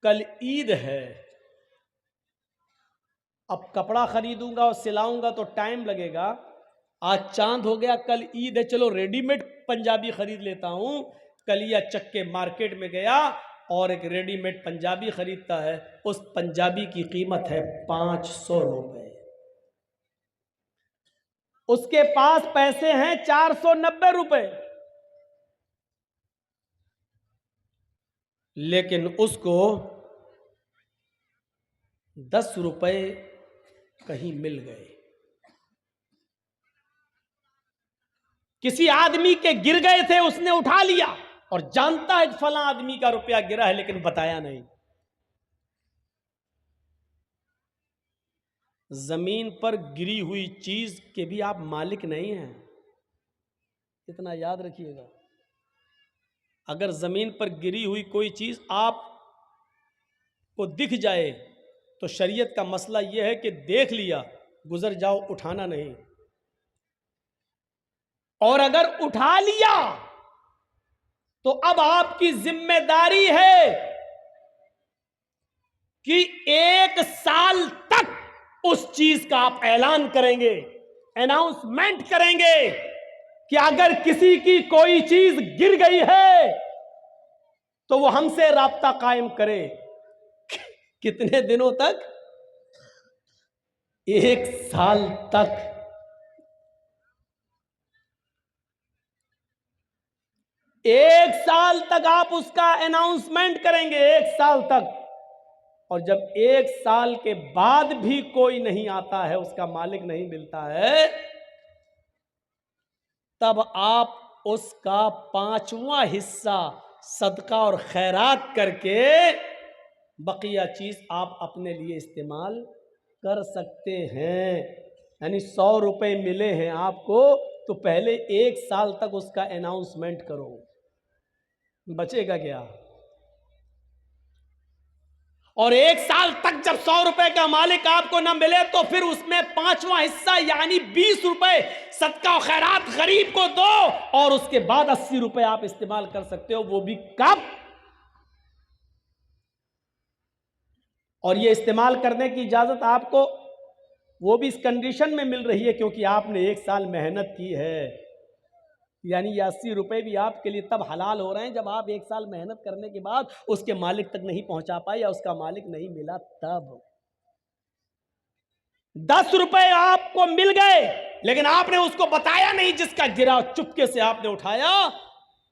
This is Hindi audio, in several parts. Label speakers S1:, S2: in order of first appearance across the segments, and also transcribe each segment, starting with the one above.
S1: कल ईद है, अब कपड़ा खरीदूंगा और सिलाऊंगा तो टाइम लगेगा। आज चांद हो गया, कल ईद है, चलो रेडीमेड पंजाबी खरीद लेता हूं। कलिया चक्के मार्केट में गया और एक रेडीमेड पंजाबी खरीदता है। उस पंजाबी की कीमत है 500 रुपए। उसके पास पैसे हैं 490 रुपए, लेकिन उसको 10 रुपए कहीं मिल गए। किसी आदमी के गिर गए थे, उसने उठा लिया और जानता है कि फला आदमी का रुपया गिरा है, लेकिन बताया नहीं। जमीन पर गिरी हुई चीज के भी आप मालिक नहीं हैं, इतना याद रखिएगा। अगर जमीन पर गिरी हुई कोई चीज आप को दिख जाए तो शरीयत का मसला यह है कि देख लिया, गुजर जाओ, उठाना नहीं। और अगर उठा लिया तो अब आपकी जिम्मेदारी है कि 1 साल तक उस चीज का आप ऐलान करेंगे, अनाउंसमेंट करेंगे कि अगर किसी की कोई चीज गिर गई है तो वो हमसे राब्ता कायम करे। कितने दिनों तक? 1 साल तक। 1 साल तक आप उसका अनाउंसमेंट करेंगे, 1 साल तक। और जब 1 साल के बाद भी कोई नहीं आता है, उसका मालिक नहीं मिलता है, तब आप उसका 5वां हिस्सा सदका और खैरात करके बकिया चीज आप अपने लिए इस्तेमाल कर सकते हैं। यानी 100 रुपए मिले हैं आपको, तो पहले 1 साल तक उसका अनाउंसमेंट करो, बचेगा क्या? और 1 साल तक जब 100 रुपए का मालिक आपको ना मिले तो फिर उसमें 5वां हिस्सा यानी 20 रुपए सदका और खैरात गरीब को दो, और उसके बाद 80 रुपए आप इस्तेमाल कर सकते हो। वो भी कब? और ये इस्तेमाल करने की इजाजत आपको वो भी इस कंडीशन में मिल रही है क्योंकि आपने 1 साल मेहनत की है। यानी ये 80 रुपए भी आपके लिए तब हलाल हो रहे हैं जब आप 1 साल मेहनत करने के बाद उसके मालिक तक नहीं पहुंचा पाए या उसका मालिक नहीं मिला। तब 10 रुपए आपको मिल गए, लेकिन आपने उसको बताया नहीं जिसका गिरा, चुपके से आपने उठाया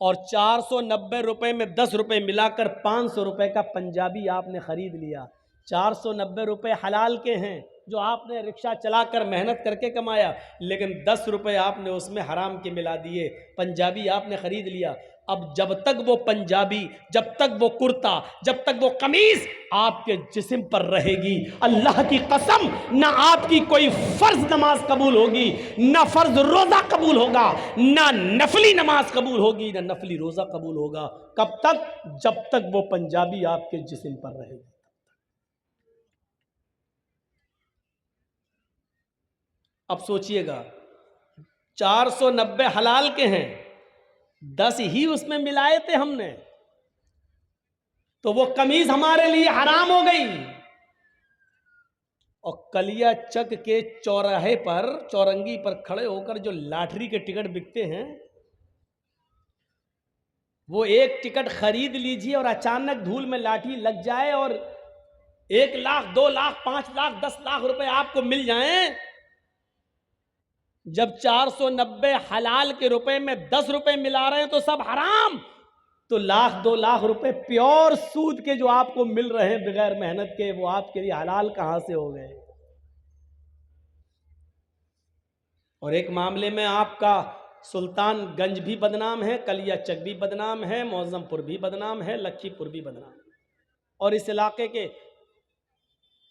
S1: और 490 रुपए में 10 रुपए मिलाकर 500 रुपए का पंजाबी आपने खरीद लिया। 490 रुपए हलाल के हैं जो आपने रिक्शा चलाकर मेहनत करके कमाया, लेकिन 10 रुपए आपने उसमें हराम के मिला दिए, पंजाबी आपने खरीद लिया। अब जब तक वो पंजाबी, जब तक वो कुर्ता, जब तक वो कमीज आपके जिस्म पर रहेगी, अल्लाह की कसम ना आपकी कोई फर्ज नमाज कबूल होगी, ना फर्ज रोजा कबूल होगा, ना नफली नमाज कबूल होगी, ना नफली रोजा कबूल होगा। कब तक? जब तक वो पंजाबी आपके जिस्म पर रहेगी। अब सोचिएगा, 490 हलाल के हैं, 10 ही उसमें मिलाए थे हमने, तो वो कमीज हमारे लिए हराम हो गई। और कलिया चक के चौराहे पर, चौरंगी पर खड़े होकर जो लॉटरी के टिकट बिकते हैं, वो एक टिकट खरीद लीजिए और अचानक धूल में लाठी लग जाए और 1 लाख, 2 लाख, 5 लाख, 10 लाख रुपए आपको मिल जाएं। जब 490 हलाल के रुपए में 10 रुपए मिला रहे हैं तो सब हराम, तो 1 लाख 2 लाख रुपए प्योर सूद के जो आपको मिल रहे हैं बगैर मेहनत के, वो आपके लिए हलाल कहां से हो गए? और एक मामले में आपका सुल्तानगंज भी बदनाम है, कलिया चक भी बदनाम है, मौजमपुर भी बदनाम है, लखीपुर भी बदनाम है, और इस इलाके के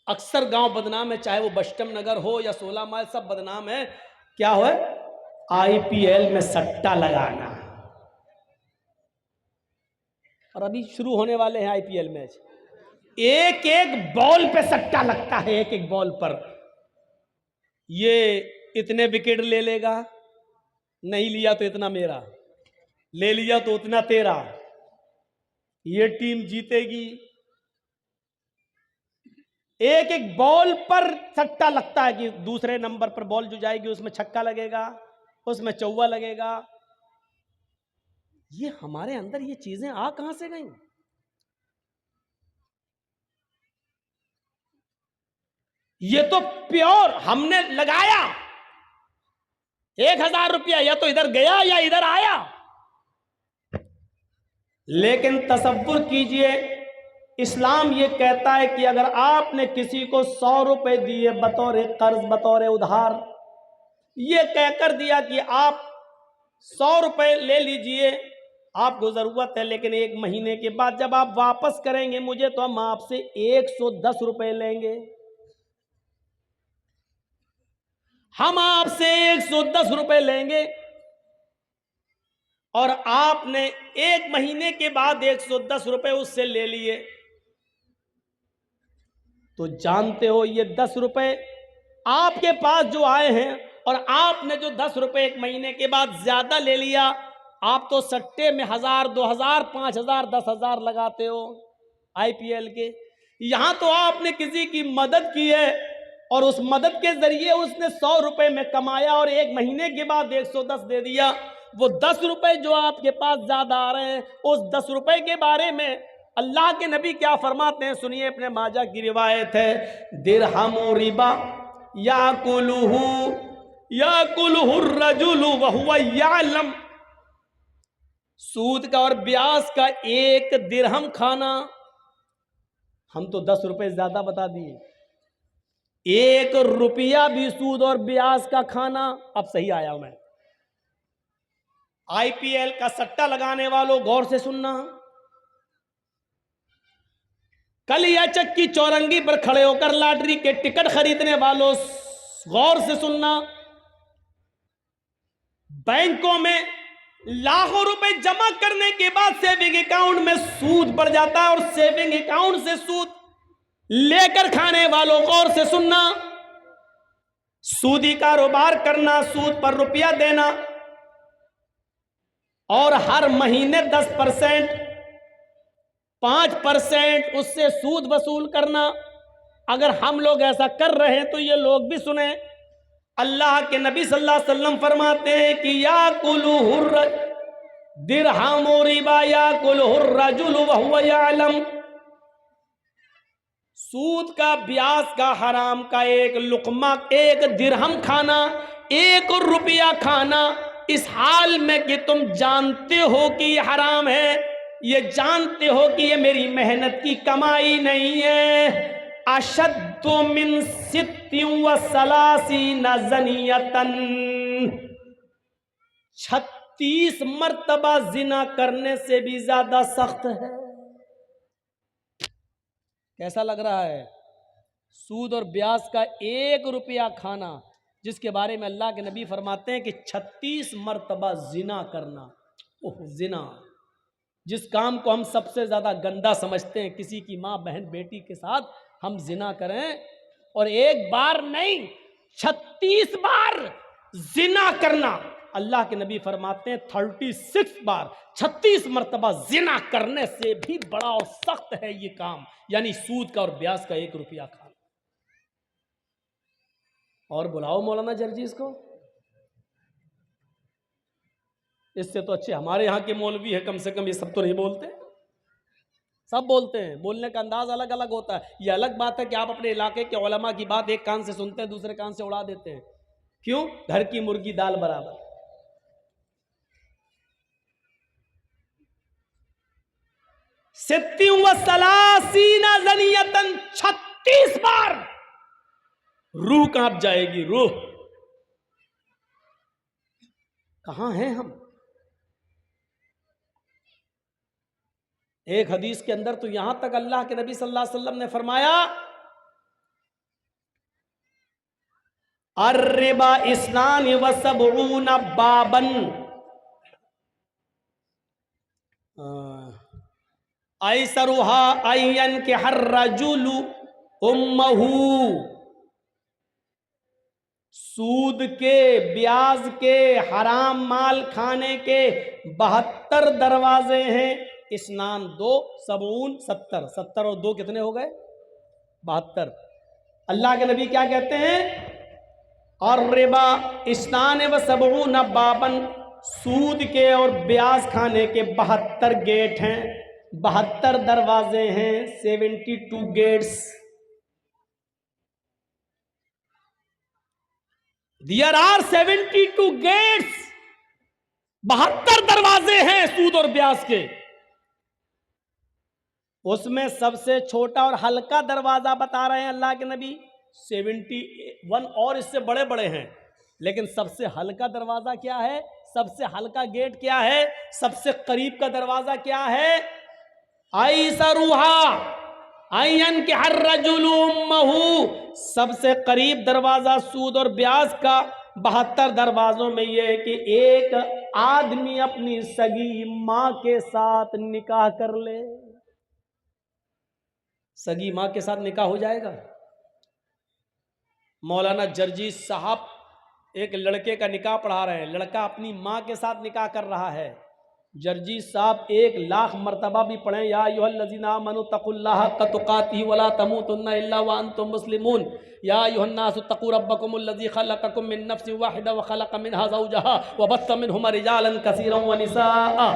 S1: अक्सर गांव बदनाम है, चाहे वो बस्टम नगर हो या 16 माइल, सब बदनाम है। क्या हो? आईपीएल में सट्टा लगाना। और अभी शुरू होने वाले हैं आईपीएल मैच, एक एक बॉल पे सट्टा लगता है, एक एक बॉल पर। ये इतने विकेट ले लेगा, नहीं लिया तो इतना मेरा, ले लिया तो उतना तेरा, ये टीम जीतेगी, एक एक बॉल पर सट्टा लगता है कि दूसरे नंबर पर बॉल जो जाएगी उसमें छक्का लगेगा, उसमें चौवा लगेगा। ये हमारे अंदर ये चीजें आ कहां से गई? ये तो प्योर हमने लगाया 1,000 रुपया, या तो इधर गया या इधर आया। लेकिन तसव्वुर कीजिए, इस्लाम ये कहता है कि अगर आपने किसी को 100 रुपए दिए बतौर कर्ज, बतौर उधार, ये कहकर दिया कि आप 100 रुपए ले लीजिए, आपको जरूरत है, लेकिन 1 महीने के बाद जब आप वापस करेंगे मुझे तो हम आपसे 110 रुपए लेंगे, हम आपसे 110 रुपए लेंगे, और आपने 1 महीने के बाद 110 रुपए उससे ले लिए, तो जानते हो ये 10 रुपए आपके पास जो आए हैं, और आपने जो 10 रुपए 1 महीने के बाद ज्यादा ले लिया, आप तो सट्टे में 1,000, 2,000, 5,000, 10,000 लगाते हो IPL के। यहां तो आपने किसी की मदद की है और उस मदद के जरिए उसने 100 रुपए में कमाया और 1 महीने के बाद 110 दे दिया। वो 10 रुपए जो आपके पास ज्यादा आ रहे हैं, उस 10 रुपए के बारे में अल्लाह के नबी क्या फरमाते हैं, सुनिए, अपने माजा की रिवायत है, दिरहमु रिबा याकुलुहु रजुलु वहुवा यालम। सूद का और ब्याज का 1 दिरहम खाना, हम तो 10 रुपए ज्यादा बता दिए, 1 रुपया भी सूद और ब्याज का खाना। अब सही आया मैं। IPL का सट्टा लगाने वालों गौर से सुनना, कल या चक्की चौरंगी पर खड़े होकर लॉटरी के टिकट खरीदने वालों गौर से सुनना, बैंकों में लाखों रुपए जमा करने के बाद सेविंग अकाउंट में सूद बढ़ जाता है, और सेविंग अकाउंट से सूद लेकर खाने वालों गौर से सुनना, सूदी कारोबार करना, सूद पर रुपया देना, और हर महीने 10%, 5% उससे सूद वसूल करना। अगर हम लोग ऐसा कर रहे हैं तो ये लोग भी सुने। अल्लाह के नबी सल्लल्लाहु अलैहि वसल्लम फरमाते हैं कि याकुलुहुर दिरहमु रिबा याकुलुहुर रजुलु वहुवा यालम। सूद का, ब्याज का, हराम का 1 लुकमा, 1 दिरहम खाना, 1 रुपया खाना, इस हाल में कि तुम जानते हो कि ये हराम है, ये जानते हो कि ये मेरी मेहनत की कमाई नहीं है। अशद्दु मिन सित्तिन व सलासीना ज़नियतन, 36 मर्तबा जिना करने से भी ज्यादा सख्त है। कैसा लग रहा है? सूद और ब्याज का 1 रुपया खाना, जिसके बारे में अल्लाह के नबी फरमाते हैं कि 36 मर्तबा जिना करना। ओह, जिना, जिस काम को हम सबसे ज्यादा गंदा समझते हैं, किसी की माँ, बहन, बेटी के साथ हम जिना करें, और 1 बार नहीं 36 बार जिना करना। अल्लाह के नबी फरमाते हैं 36 बार, 36 मर्तबा जिना करने से भी बड़ा और सख्त है ये काम, यानी सूद का और ब्याज का 1 रुपया खाना। और बुलाओ मौलाना जर्जीस को, इससे तो अच्छे हमारे यहाँ के मौलवी है, कम से कम ये सब तो नहीं बोलते। सब बोलते हैं, बोलने का अंदाज अलग अलग होता है। ये अलग बात है कि आप अपने इलाके के उलमा की बात एक कान से सुनते हैं, दूसरे कान से उड़ा देते हैं। क्यों? घर की मुर्गी दाल बराबर। सित्ती व सलासीना ज़नियतन, 36 बार रूह कांप जाएगी, रूह। कहां हैं हम? एक हदीस के अंदर तो यहां तक अल्लाह के नबी सल्लल्लाहु अलैहि वसल्लम ने फरमाया, अर्रिबा इस्नान व सबऊन बाबन, ऐसरुहा अय्यन के हर रजुलु उम्महू। सूद के, ब्याज के, हराम माल खाने के 72 दरवाजे हैं। स्नान 2, सबून 70, 70 और 2 कितने हो गए? 72। अल्लाह के नबी क्या कहते हैं? और रिबा इस्नान व सबऊन बाबन, सूद के और ब्याज खाने के 72 गेट हैं, 72 दरवाजे हैं, 72 गेट्स। देयर आर 72 गेट्स, 72 दरवाजे हैं सूद और ब्याज के। उसमें सबसे छोटा और हल्का दरवाजा बता रहे हैं अल्लाह के नबी 71, और इससे बड़े बड़े हैं, लेकिन सबसे हल्का दरवाजा क्या है? सबसे हल्का गेट क्या है? सबसे करीब का दरवाजा क्या है? आइसरुहा आयन के हर रजुलुम्महु, सबसे करीब दरवाजा सूद और ब्याज का 72 दरवाजों में यह है कि एक आदमी अपनी सगी मां के साथ निकाह कर ले। सगी मां के साथ निकाह हो जाएगा? मौलाना जर्जी साहब एक लड़के का निकाह पढ़ा रहे हैं, लड़का अपनी मां के साथ निकाह कर रहा है। जर्जी साहब 1,00,000 मरतबा भी पढ़े, या अय्युहल्लज़ीना आमनू तक़ुल्लाह हक़्क़ तुक़ातिही वला तमूतुन्ना इल्ला व अंतुम मुस्लिमून, या अय्युहन्नासु तक़ू रब्बकुमुल्लज़ी ख़लक़कुम मिन नफ़्सिन वाहिदा व ख़लक़ मिनहा ज़ौजहा व बस्स मिनहुमा रिजालन कसीरन व निसाअ।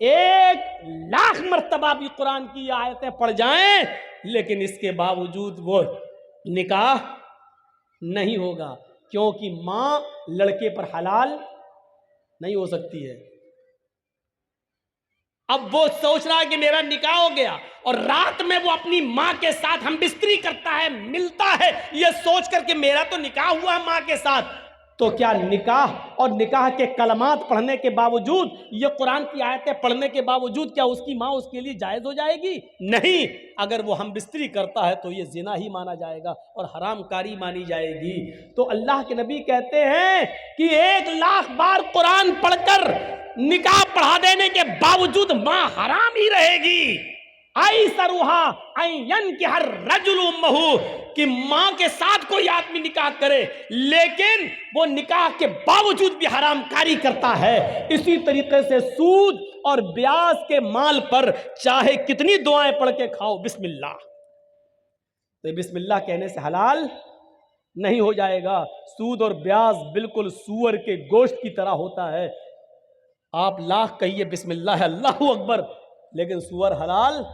S1: 1,00,000 मरतबा भी कुरान की आयतें पढ़ जाएं, लेकिन इसके बावजूद वो निकाह नहीं होगा, क्योंकि मां लड़के पर हलाल नहीं हो सकती है। अब वो सोच रहा है कि मेरा निकाह हो गया, और रात में वो अपनी मां के साथ हम बिस्तरी करता है, मिलता है, ये सोच करके मेरा तो निकाह हुआ मां के साथ। तो क्या निकाह और निकाह के कलमात पढ़ने के बावजूद, ये कुरान की आयतें पढ़ने के बावजूद, क्या उसकी मां उसके लिए जायज हो जाएगी? नहीं। अगर वो हम बिस्तरी करता है तो ये जिना ही माना जाएगा और हरामकारी मानी जाएगी। तो अल्लाह के नबी कहते हैं कि 1,00,000 बार कुरान पढ़कर निकाह पढ़ा देने के बावजूद मां हराम ही रहेगी। आई सरुहा आयन के हर रजुलुम्महु, कि मां के साथ कोई आदमी निकाह करे लेकिन वो निकाह के बावजूद भी हरामकारी करता है। इसी तरीके से सूद और ब्याज के माल पर चाहे कितनी दुआएं पढ़ के खाओ, बिस्मिल्लाह, तो बिस्मिल्लाह कहने से हलाल नहीं हो जाएगा। सूद और ब्याज बिल्कुल सूअर के गोश्त की तरह होता है। आप लाख कहिए बिस्मिल्लाह अल्लाहु अकबर, लेकिन सूअर हलाल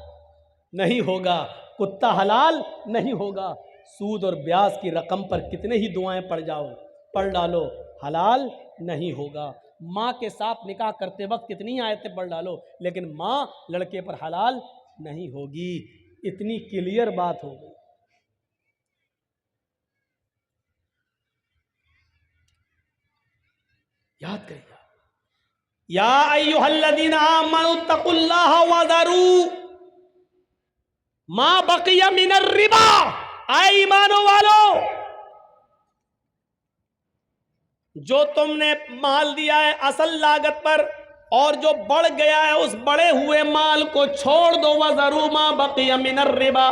S1: नहीं होगा, कुत्ता हलाल नहीं होगा। सूद और ब्याज की रकम पर कितने ही दुआएं पढ़ डालो, हलाल नहीं होगा। माँ के साथ निकाह करते वक्त कितनी ही आयतें पढ़ डालो, लेकिन माँ लड़के पर हलाल नहीं होगी। इतनी क्लियर बात हो गई। याद करिएगा, या अय्युहल्लज़ीना आमनू तक़ुल्लाह वज़रू मा बक़िया मिनर रिबा। आए ईमानों वालों, जो तुमने माल दिया है असल लागत पर और जो बढ़ गया है उस बढ़े हुए माल को छोड़ दो। वज़रू मा बक़िया मिनर रिबा,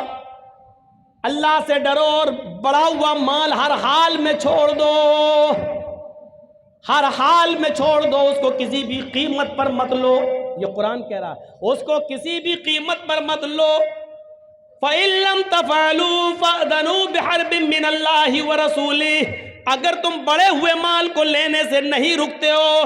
S1: अल्लाह से डरो और बढ़ा हुआ माल हर हाल में छोड़ दो, हर हाल में छोड़ दो, उसको किसी भी कीमत पर मत लो। ये कुरान कह रहा है, उसको किसी भी कीमत पर मत लो। फ़इल्लम तफ़अलू फ़अज़नू बिहर्बिन मिनल्लाहि व रसूलिही, अगर तुम बढ़े हुए माल को लेने से नहीं रुकते हो,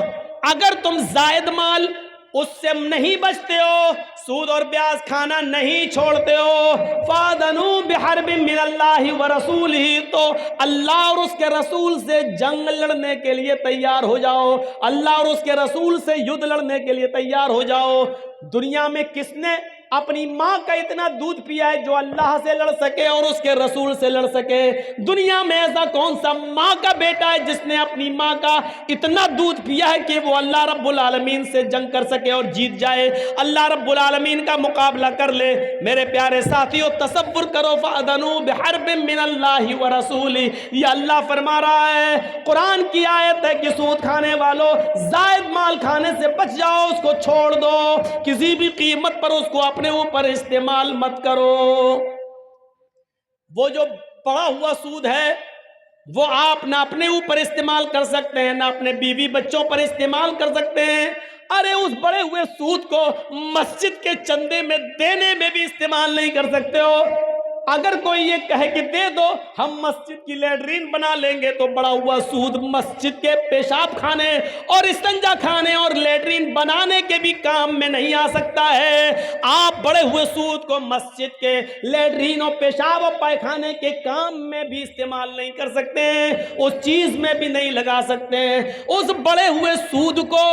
S1: अगर तुम जायद माल उससे नहीं बचते हो, सूद और ब्याज खाना नहीं छोड़ते हो, फ़अज़नू बिहर्बिन मिनल्लाहि व रसूलिही, तो अल्लाह और उसके रसूल से जंग लड़ने के लिए तैयार हो जाओ, अल्लाह और उसके रसूल से युद्ध लड़ने के लिए तैयार हो जाओ। दुनिया में किसने अपनी माँ का इतना दूध पिया है जो अल्लाह से लड़ सके और उसके रसूल से लड़ सके? दुनिया में ऐसा कौन सा माँ का बेटा है जिसने अपनी माँ का इतना दूध पिया है कि वो अल्लाह रब्बुल आलमीन से जंग कर सके और जीत जाए, अल्लाह रब्बुल आलमीन का मुकाबला कर ले? मेरे प्यारे साथियों, तसव्वुर करो, फ़अज़नू बिहर्बिन मिनल्लाहि व रसूलिही, ये अल्लाह फरमा रहा है, कुरान की आयत है कि सूद खाने वालों, जायद माल खाने से बच जाओ, उसको छोड़ दो, किसी भी कीमत पर उसको अपने ऊपर इस्तेमाल मत करो। वो जो पड़ा हुआ सूद है वो आप ना अपने ऊपर इस्तेमाल कर सकते हैं, ना अपने बीवी बच्चों पर इस्तेमाल कर सकते हैं। अरे उस बड़े हुए सूद को मस्जिद के चंदे में देने में भी इस्तेमाल नहीं कर सकते हो। अगर कोई ये कहे कि दे दो हम मस्जिद की लैट्रीन बना लेंगे, तो बड़ा हुआ सूद मस्जिद के पेशाब खाने और इस्तंजा खाने और लैट्रीन बनाने के भी काम में नहीं आ सकता है। आप बड़े हुए सूद को मस्जिद के लैट्रीन और पेशाब और पायखाने के काम में भी इस्तेमाल नहीं कर सकते हैं, उस चीज में भी नहीं लगा सकते हैं। उस बड़े हुए सूद को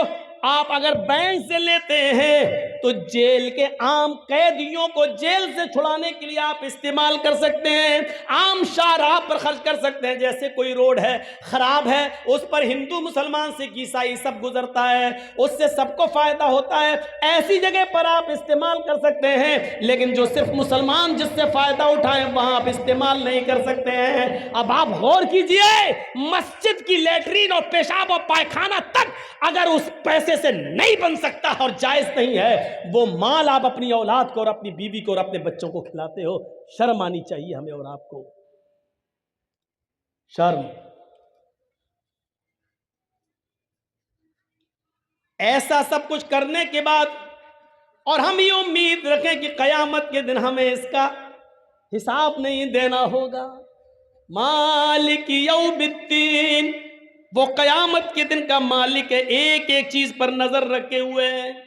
S1: आप अगर बैंक से लेते हैं तो जेल के आम कैदियों को जेल से छुड़ाने के लिए आप इस्तेमाल कर सकते हैं, आम शाहराह पर खर्च कर सकते हैं। जैसे कोई रोड है खराब है, उस पर हिंदू मुसलमान सिख ईसाई सब गुजरता है, उससे सबको फायदा होता है, ऐसी जगह पर आप इस्तेमाल कर सकते हैं। लेकिन जो सिर्फ मुसलमान जिससे फायदा उठाए वहां आप इस्तेमाल नहीं कर सकते हैं। अब आप गौर कीजिए, मस्जिद की लैट्रीन और पेशाब और पायखाना तक अगर उस पैसे से नहीं बन सकता और जायज नहीं है, वो माल आप अपनी औलाद को और अपनी बीवी को और अपने बच्चों को खिलाते हो। शर्म आनी चाहिए हमें और आपको, शर्म। ऐसा सब कुछ करने के बाद और हम ये उम्मीद रखें कि कयामत के दिन हमें इसका हिसाब नहीं देना होगा। मालिक यौमिद्दीन, वो कयामत के दिन का मालिक है, एक एक चीज पर नजर रखे हुए है।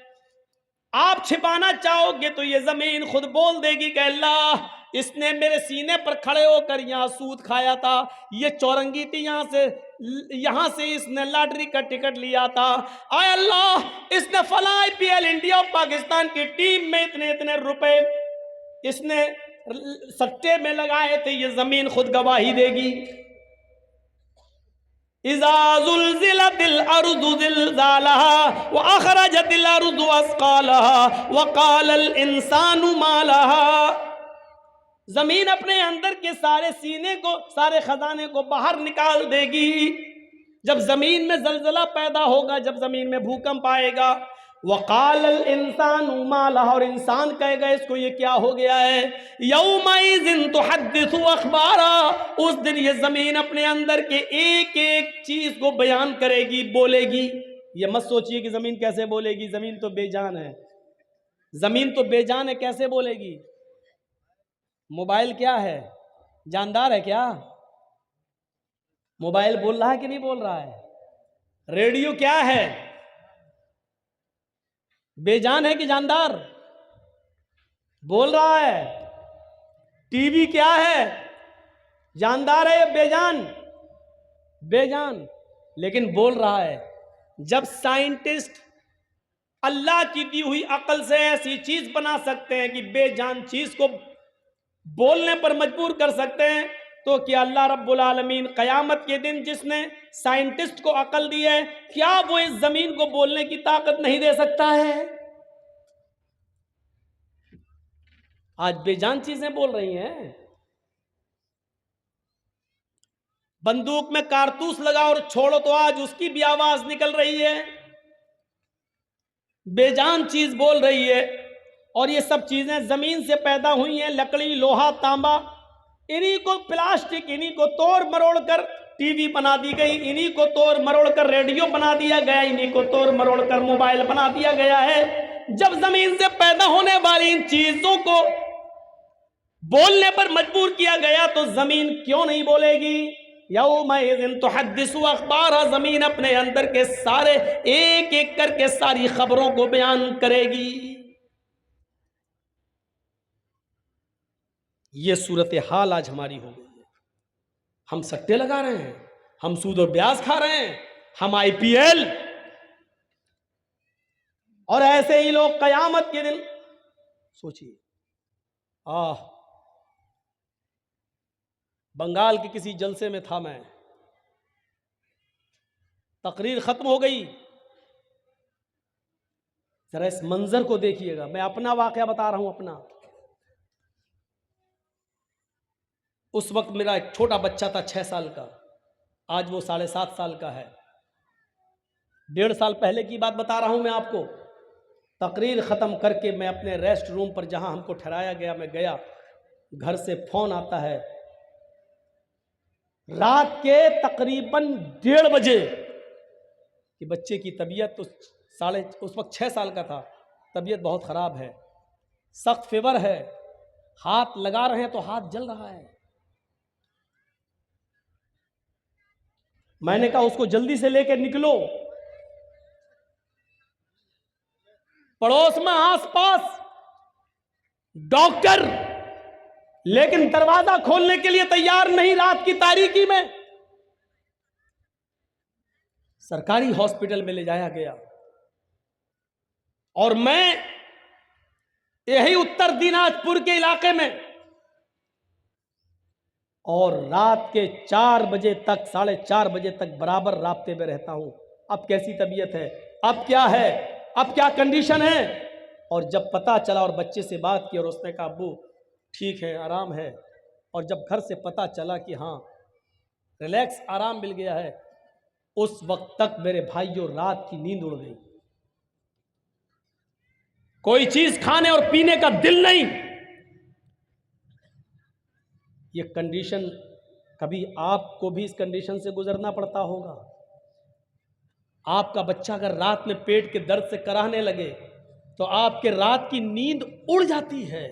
S1: आप छिपाना चाहोगे तो ये जमीन खुद बोल देगी कि अल्लाह इसने मेरे सीने पर खड़े होकर यहाँ सूद खाया था, ये चौरंगी थी, यहाँ से इसने लॉटरी का टिकट लिया था, आय अल्लाह इसने फला IPL इंडिया और पाकिस्तान की टीम में इतने इतने रुपए इसने सट्टे में लगाए थे। ये जमीन खुद गवाही देगी। इज़ा ज़ुल्ज़िलतिल अर्ज़ु ज़िल्ज़ालहा व अख़रजतिल अर्ज़ु अस्क़ालहा व क़ालल इंसानु मा लहा। जमीन अपने अंदर के सारे सीने को, सारे खजाने को बाहर निकाल देगी। जब जमीन में जलजला पैदा होगा, जब जमीन में भूकंप आएगा, वक़ालल इंसानु मा लहा, और इंसान कहेगा इसको ये क्या हो गया है। यौमइज़िन तुहद्दिसु अख़बारा, उस दिन ये जमीन अपने अंदर के एक एक चीज को बयान करेगी, बोलेगी। ये मत सोचिए कि जमीन कैसे बोलेगी, जमीन तो बेजान है, जमीन तो बेजान है, कैसे बोलेगी। मोबाइल क्या है, जानदार है क्या? मोबाइल बोल रहा है कि नहीं बोल रहा है? रेडियो क्या है, बेजान है कि जानदार? बोल रहा है। टीवी क्या है, जानदार है या बेजान? बेजान, लेकिन बोल रहा है। जब साइंटिस्ट अल्लाह की दी हुई अकल से ऐसी चीज बना सकते हैं कि बेजान चीज को बोलने पर मजबूर कर सकते हैं, तो क्या अल्लाह रब्बुल आलमीन कयामत के दिन जिसने साइंटिस्ट को अकल दी है, क्या वो इस जमीन को बोलने की ताकत नहीं दे सकता है? आज बेजान चीजें बोल रही हैं। बंदूक में कारतूस लगा और छोड़ो तो आज उसकी भी आवाज निकल रही है, बेजान चीज बोल रही है। और ये सब चीजें जमीन से पैदा हुई हैं, लकड़ी, लोहा, तांबा, इन्हीं को प्लास्टिक, इन्हीं को तोड़ मरोड़ कर टीवी बना दी गई, इन्हीं को तोड़ मरोड़ कर रेडियो बना दिया गया, इन्हीं को तोड़ मरोड़ कर मोबाइल बना दिया गया है। जब जमीन से पैदा होने वाली इन चीजों को बोलने पर मजबूर किया गया तो जमीन क्यों नहीं बोलेगी? यौमइज़िन तुहद्दिसु अख़बारा, जमीन अपने अंदर के सारे एक एक करके सारी खबरों को बयान करेगी। ये सूरत हाल आज हमारी हो गई है। हम सट्टे लगा रहे हैं, हम सूद और ब्याज खा रहे हैं, हम IPL, और ऐसे ही लोग कयामत के दिन सोचिए। बंगाल के किसी जलसे में था मैं, तकरीर खत्म हो गई। जरा इस मंजर को देखिएगा, मैं अपना वाकया बता रहा हूं अपना। उस वक्त मेरा एक छोटा बच्चा था 6 साल का, आज वो 7.5 साल का है। 1.5 साल पहले की बात बता रहा हूं मैं आपको। तकरीर ख़त्म करके मैं अपने रेस्ट रूम पर जहां हमको ठहराया गया, मैं गया। घर से फ़ोन आता है रात के तकरीबन 1:30 बजे कि बच्चे की तबीयत तो उस वक्त 6 साल का था, तबीयत बहुत ख़राब है, सख्त फीवर है, हाथ लगा रहे हैं तो हाथ जल रहा है। मैंने कहा उसको जल्दी से लेकर निकलो। पड़ोस में आसपास डॉक्टर, लेकिन दरवाजा खोलने के लिए तैयार नहीं रात की तारीकी में। सरकारी हॉस्पिटल में ले जाया गया और मैं यही उत्तर दिनाजपुर के इलाके में, और रात के 4 बजे तक, 4:30 बजे तक बराबर राब्ते में रहता हूं। अब कैसी तबीयत है, अब क्या है, अब क्या कंडीशन है। और जब पता चला और बच्चे से बात की और उसने कहा अब्बू ठीक है, आराम है, और जब घर से पता चला कि हाँ रिलैक्स, आराम मिल गया है, उस वक्त तक मेरे भाइयों रात की नींद उड़ गई। कोई चीज खाने और पीने का दिल नहीं। ये कंडीशन, कभी आपको भी इस कंडीशन से गुजरना पड़ता होगा। आपका बच्चा अगर रात में पेट के दर्द से कराहने लगे तो आपके रात की नींद उड़ जाती है,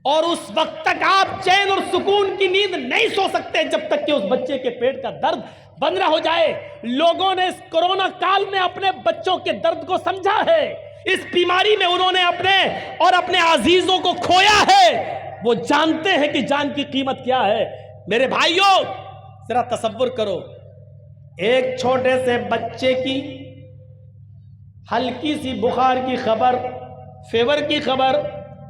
S1: और उस वक्त तक आप चैन और सुकून की नींद नहीं सो सकते जब तक कि उस बच्चे के पेट का दर्द बंद ना हो जाए। लोगों ने इस कोरोना काल में अपने बच्चों के दर्द को समझा है। इस बीमारी में उन्होंने अपने और अपने अजीजों को खोया है। वो जानते हैं कि जान की कीमत क्या है। मेरे भाइयों जरा तसव्वुर करो, एक छोटे से बच्चे की हल्की सी बुखार की खबर, फीवर की खबर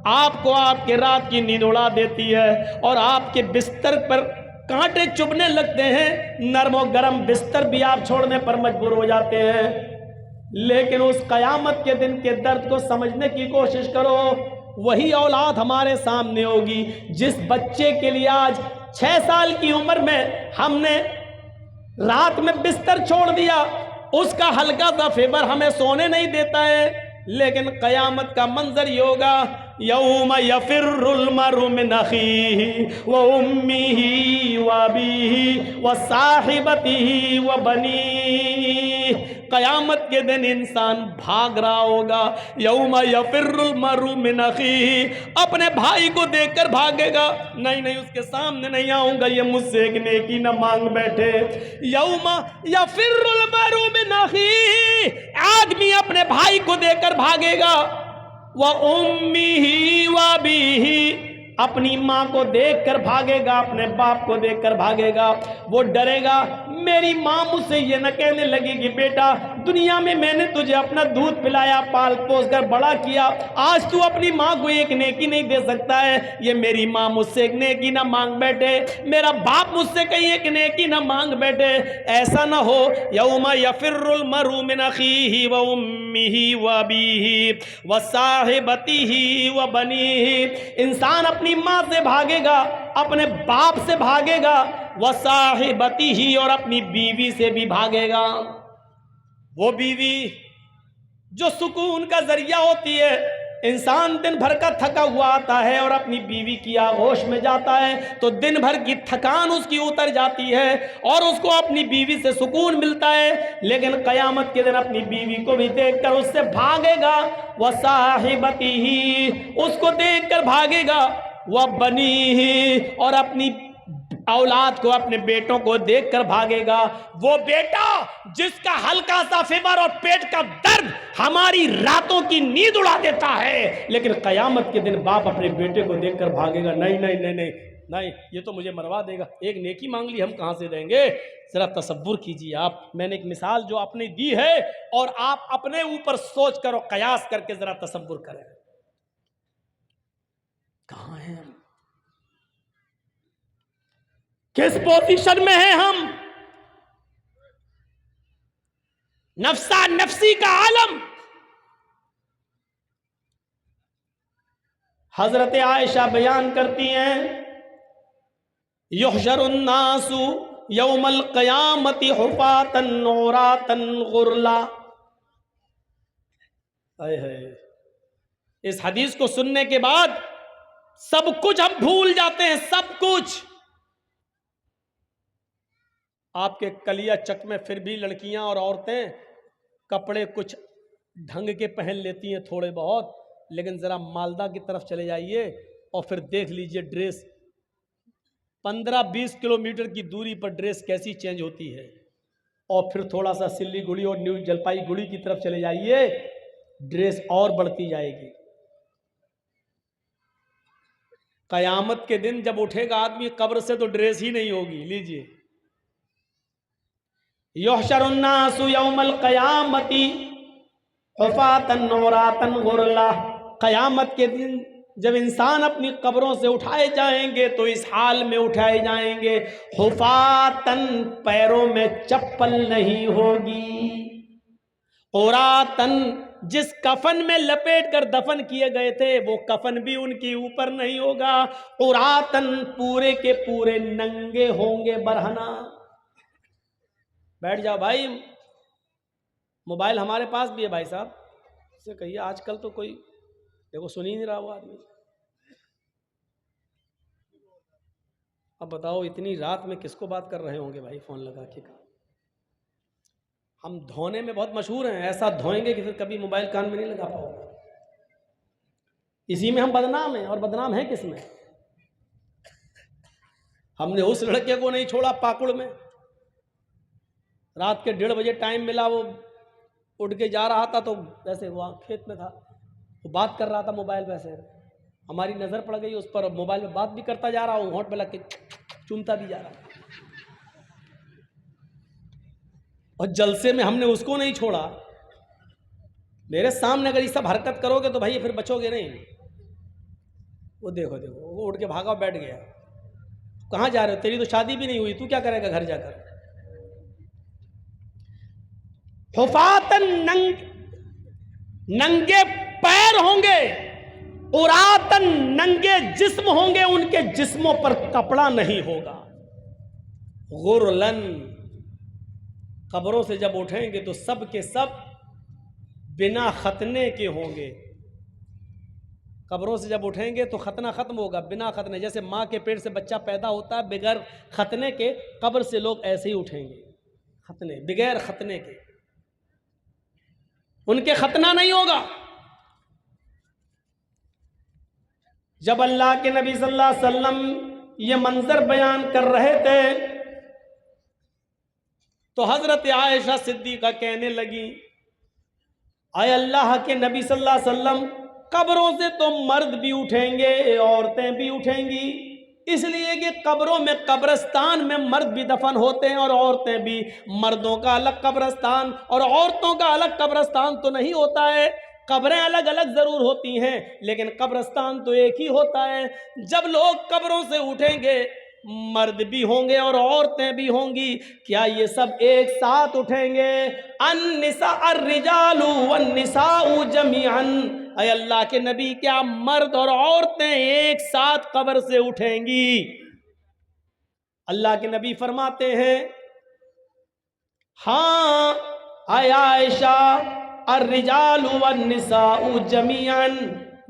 S1: आपको आपके रात की नींद उड़ा देती है, और आपके बिस्तर पर कांटे चुभने लगते हैं। नरम और गर्म बिस्तर भी आप छोड़ने पर मजबूर हो जाते हैं। लेकिन उस कयामत के दिन के दर्द को समझने की कोशिश करो। वही औलाद हमारे सामने होगी जिस बच्चे के लिए आज 6 साल की उम्र में हमने रात में बिस्तर छोड़ दिया। उसका हल्का सा फीवर हमें सोने नहीं देता है। लेकिन कयामत का मंजर ये होगा, यौम यफिर्रुल मरु मिन अखीही व उम्मिही व अबीही व साहिबतिही व बनीही। कयामत के दिन इंसान भाग रहा होगा। यौम यफिर्रुल मरु मिन अखीही, अपने भाई को देखकर भागेगा, नहीं नहीं उसके सामने नहीं आऊंगा, ये मुझसे एक नेकी न मांग बैठे। यौम यफिर्रुल मरु मिन अखीही, आदमी अपने भाई को देखकर भागेगा। व उम्मिही व अबीही, अपनी माँ को देखकर भागेगा, अपने बाप को देखकर भागेगा। वो डरेगा, मेरी माँ मुझसे ये न कहने लगी कि बेटा दुनिया में मैंने तुझे अपना दूध पिलाया, पाल पोस कर बड़ा किया, आज तू अपनी माँ को एक नेकी नहीं दे सकता है। ये मेरी माँ मुझसे एक नेकी ना मांग बैठे, मेरा बाप मुझसे कहीं एक नेकी ना मांग बैठे। ऐसा ना हो। यौमा यफिर्रुल मरु मिन अखीही व उम्मिही व अबीही व साहिबतिही व बनीही, इंसान अपनी माँ से भागेगा, अपने बाप से भागेगा, व साहिबतिही, और अपनी बीवी से भी भागेगा। वो बीवी जो सुकून का जरिया होती है। इंसान दिन भर का थका हुआ आता है और अपनी बीवी की आगोश में जाता है तो दिन भर की थकान उसकी उतर जाती है और उसको अपनी बीवी से सुकून मिलता है। लेकिन कयामत के दिन अपनी बीवी को भी देखकर उससे भागेगा। वह साहिबतिही, उसको देखकर भागेगा। वह बनीही, और अपनी औलाद को, अपने बेटों को देखकर भागेगा। वो बेटा जिसका हल्का सा फीवर और पेट का दर्द हमारी रातों की नींद उड़ा देता है, लेकिन कयामत के दिन बाप अपने बेटे को देखकर भागेगा, नहीं नहीं नहीं नहीं नहीं, ये तो मुझे मरवा देगा, एक नेकी मांग ली हम कहां से देंगे। जरा तसव्वुर कीजिए आप, मैंने एक मिसाल जो आपने दी है और आप अपने ऊपर सोच कर और कयास करके जरा तसव्वुर करें, कहां हैं हम, किस पोजीशन में हैं हम। नफ्सा नफ्सी का आलम। हजरत आयशा बयान करती हैं, युहशरुन नासु यौमल क़यामति हुफातन औरातन गुरला। इस हदीस को सुनने के बाद सब कुछ हम भूल जाते हैं, सब कुछ। आपके कलिया चक में फिर भी लड़कियां और औरतें कपड़े कुछ ढंग के पहन लेती हैं थोड़े बहुत, लेकिन जरा मालदा की तरफ चले जाइए, और फिर देख लीजिए ड्रेस 15-20 किलोमीटर की दूरी पर ड्रेस कैसी चेंज होती है। और फिर थोड़ा सा सिल्लीगुड़ी और न्यू जलपाईगुड़ी की तरफ चले जाइए, ड्रेस और बढ़ती जाएगी। कयामत के दिन जब उठेगा आदमी कब्र से तो ड्रेस ही नहीं होगी। लीजिए, युहशरुन्नासु यौमल क़यामती हुफ़ातन औरातन गुरला। कयामत के दिन जब इंसान अपनी कब्रों से उठाए जाएंगे तो इस हाल में उठाए जाएंगे, हुफ़ातन, पैरों में चप्पल नहीं होगी, औरातन, जिस कफन में लपेट कर दफन किए गए थे वो कफन भी उनके ऊपर नहीं होगा, औरातन, पूरे के पूरे नंगे होंगे बरहना। बैठ जाओ भाई, मोबाइल हमारे पास भी है भाई साहब, से कहिए। आजकल तो कोई देखो सुन ही नहीं रहा वो आदमी। अब बताओ इतनी रात में किसको बात कर रहे होंगे भाई फोन लगा के। हम धोने में बहुत मशहूर हैं, ऐसा धोएंगे कि फिर कभी मोबाइल कान में नहीं लगा पाओगे। इसी में हम बदनाम हैं। और बदनाम है किसमें? हमने उस लड़के को नहीं छोड़ा पाकुड़ में, रात के 1:30 बजे टाइम मिला, वो उठ के जा रहा था तो वैसे वो खेत में था, वो बात कर रहा था मोबाइल पे, से हमारी नज़र पड़ गई उस पर, मोबाइल में बात भी करता जा रहा हूँ, होंठ पे लग के चूमता भी जा रहा। और जलसे में हमने उसको नहीं छोड़ा। मेरे सामने अगर ये सब हरकत करोगे तो भाई फिर बचोगे नहीं। वो देखो देखो वो उठ के भागा बैठ गया। कहाँ जा रहे हो? तेरी तो शादी भी नहीं हुई, तू क्या करेगा घर जाकर? हुफातन, नंगे पैर होंगे, उरातन, नंगे जिस्म होंगे, उनके जिस्मों पर कपड़ा नहीं होगा। गुरलन, कब्रों से जब उठेंगे तो सब के सब बिना खतने के होंगे। कब्रों से जब उठेंगे तो खतना खत्म होगा, बिना खतने। जैसे माँ के पेट से बच्चा पैदा होता है बगैर खतने के, कब्र से लोग ऐसे ही उठेंगे, खतने, बगैर खतने के, उनके खतना नहीं होगा। जब अल्लाह के नबी सल्लल्लाहु अलैहि वसल्लम ये मंजर बयान कर रहे थे तो हजरत आयशा सिद्दीका कहने लगी, आए अल्लाह के नबी सल्लल्लाहु अलैहि वसल्लम, कब्रों से तो मर्द भी उठेंगे औरतें भी उठेंगी, इसलिए कि कब्रों में, कब्रिस्तान में मर्द भी दफन होते हैं और औरतें भी। मर्दों का अलग कब्रिस्तान और औरतों का अलग कब्रिस्तान तो नहीं होता है, कब्रें अलग अलग जरूर होती हैं लेकिन कब्रिस्तान तो एक ही होता है। जब लोग कब्रों से उठेंगे मर्द भी होंगे और औरतें भी होंगी, क्या ये सब एक साथ उठेंगे? अन्निसा अर्रिजालु वन्निसाउ जमीअन, अय अल्लाह के नबी, क्या मर्द और औरतें एक साथ कब्र से उठेंगी? अल्लाह के नबी फरमाते हैं, हाँ आय आयशा, अर्रिजालु वन्निसाउ जमीअन,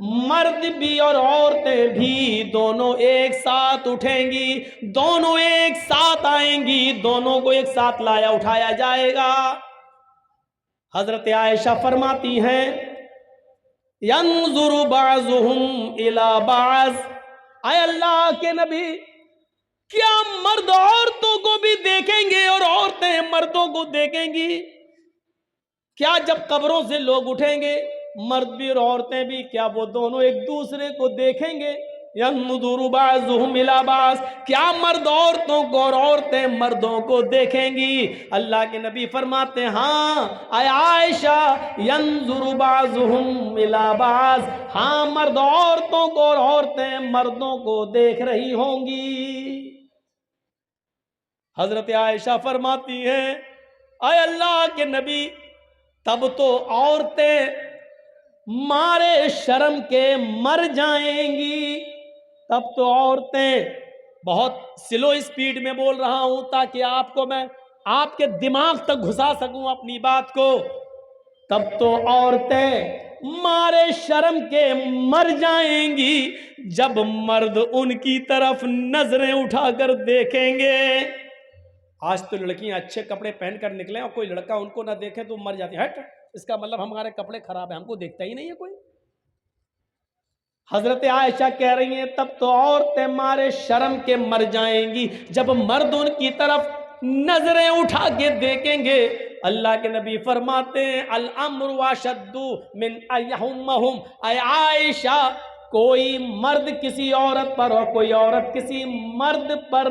S1: मर्द भी और औरतें भी दोनों एक साथ उठेंगी, दोनों एक साथ आएंगी, दोनों को एक साथ लाया उठाया जाएगा। हजरत आयशा फरमाती हैं, यंजुरु बाज़ुहुम इला बाज़, आय अल्लाह के नबी, क्या मर्द औरतों को भी देखेंगे और औरतें मर्दों को देखेंगी? क्या जब कब्रों से लोग उठेंगे मर्द भी और औरतें भी, क्या वो दोनों एक दूसरे को देखेंगे? यंजुरु बाज़ुहुम इला बाज़, क्या मर्द औरतों को और औरतें मर्दों को देखेंगी? अल्लाह के नबी फरमाते हैं, हाँ आय आयशा, यंजुरु बाज़ुहुम इला बाज़, हाँ मर्द औरतों को और औरतें मर्दों को देख रही होंगी। हजरत आयशा फरमाती हैं, आय अल्लाह के नबी, तब तो औरतें मारे शर्म के मर जाएंगी, तब तो औरतें, बहुत स्लो स्पीड में बोल रहा हूं ताकि आपको मैं आपके दिमाग तक घुसा सकूं अपनी बात को, तब तो औरतें मारे शर्म के मर जाएंगी जब मर्द उनकी तरफ नजरें उठाकर देखेंगे। आज तो लड़कियां अच्छे कपड़े पहनकर निकले और कोई लड़का उनको ना देखे तो मर जाती है, हट, इसका मतलब हमारे कपड़े खराब है, हमको देखता ही नहीं है कोई। हजरत आयशा कह रही हैं तब तो औरतें मारे शर्म के मर जाएंगी जब मर्द उनकी तरफ नजरें उठा के देखेंगे। अल्लाह के नबी फरमाते हैं अल अम्रु अशद्दु मिन अयहुम्महुम, आयशा कोई मर्द किसी औरत पर और कोई औरत किसी मर्द पर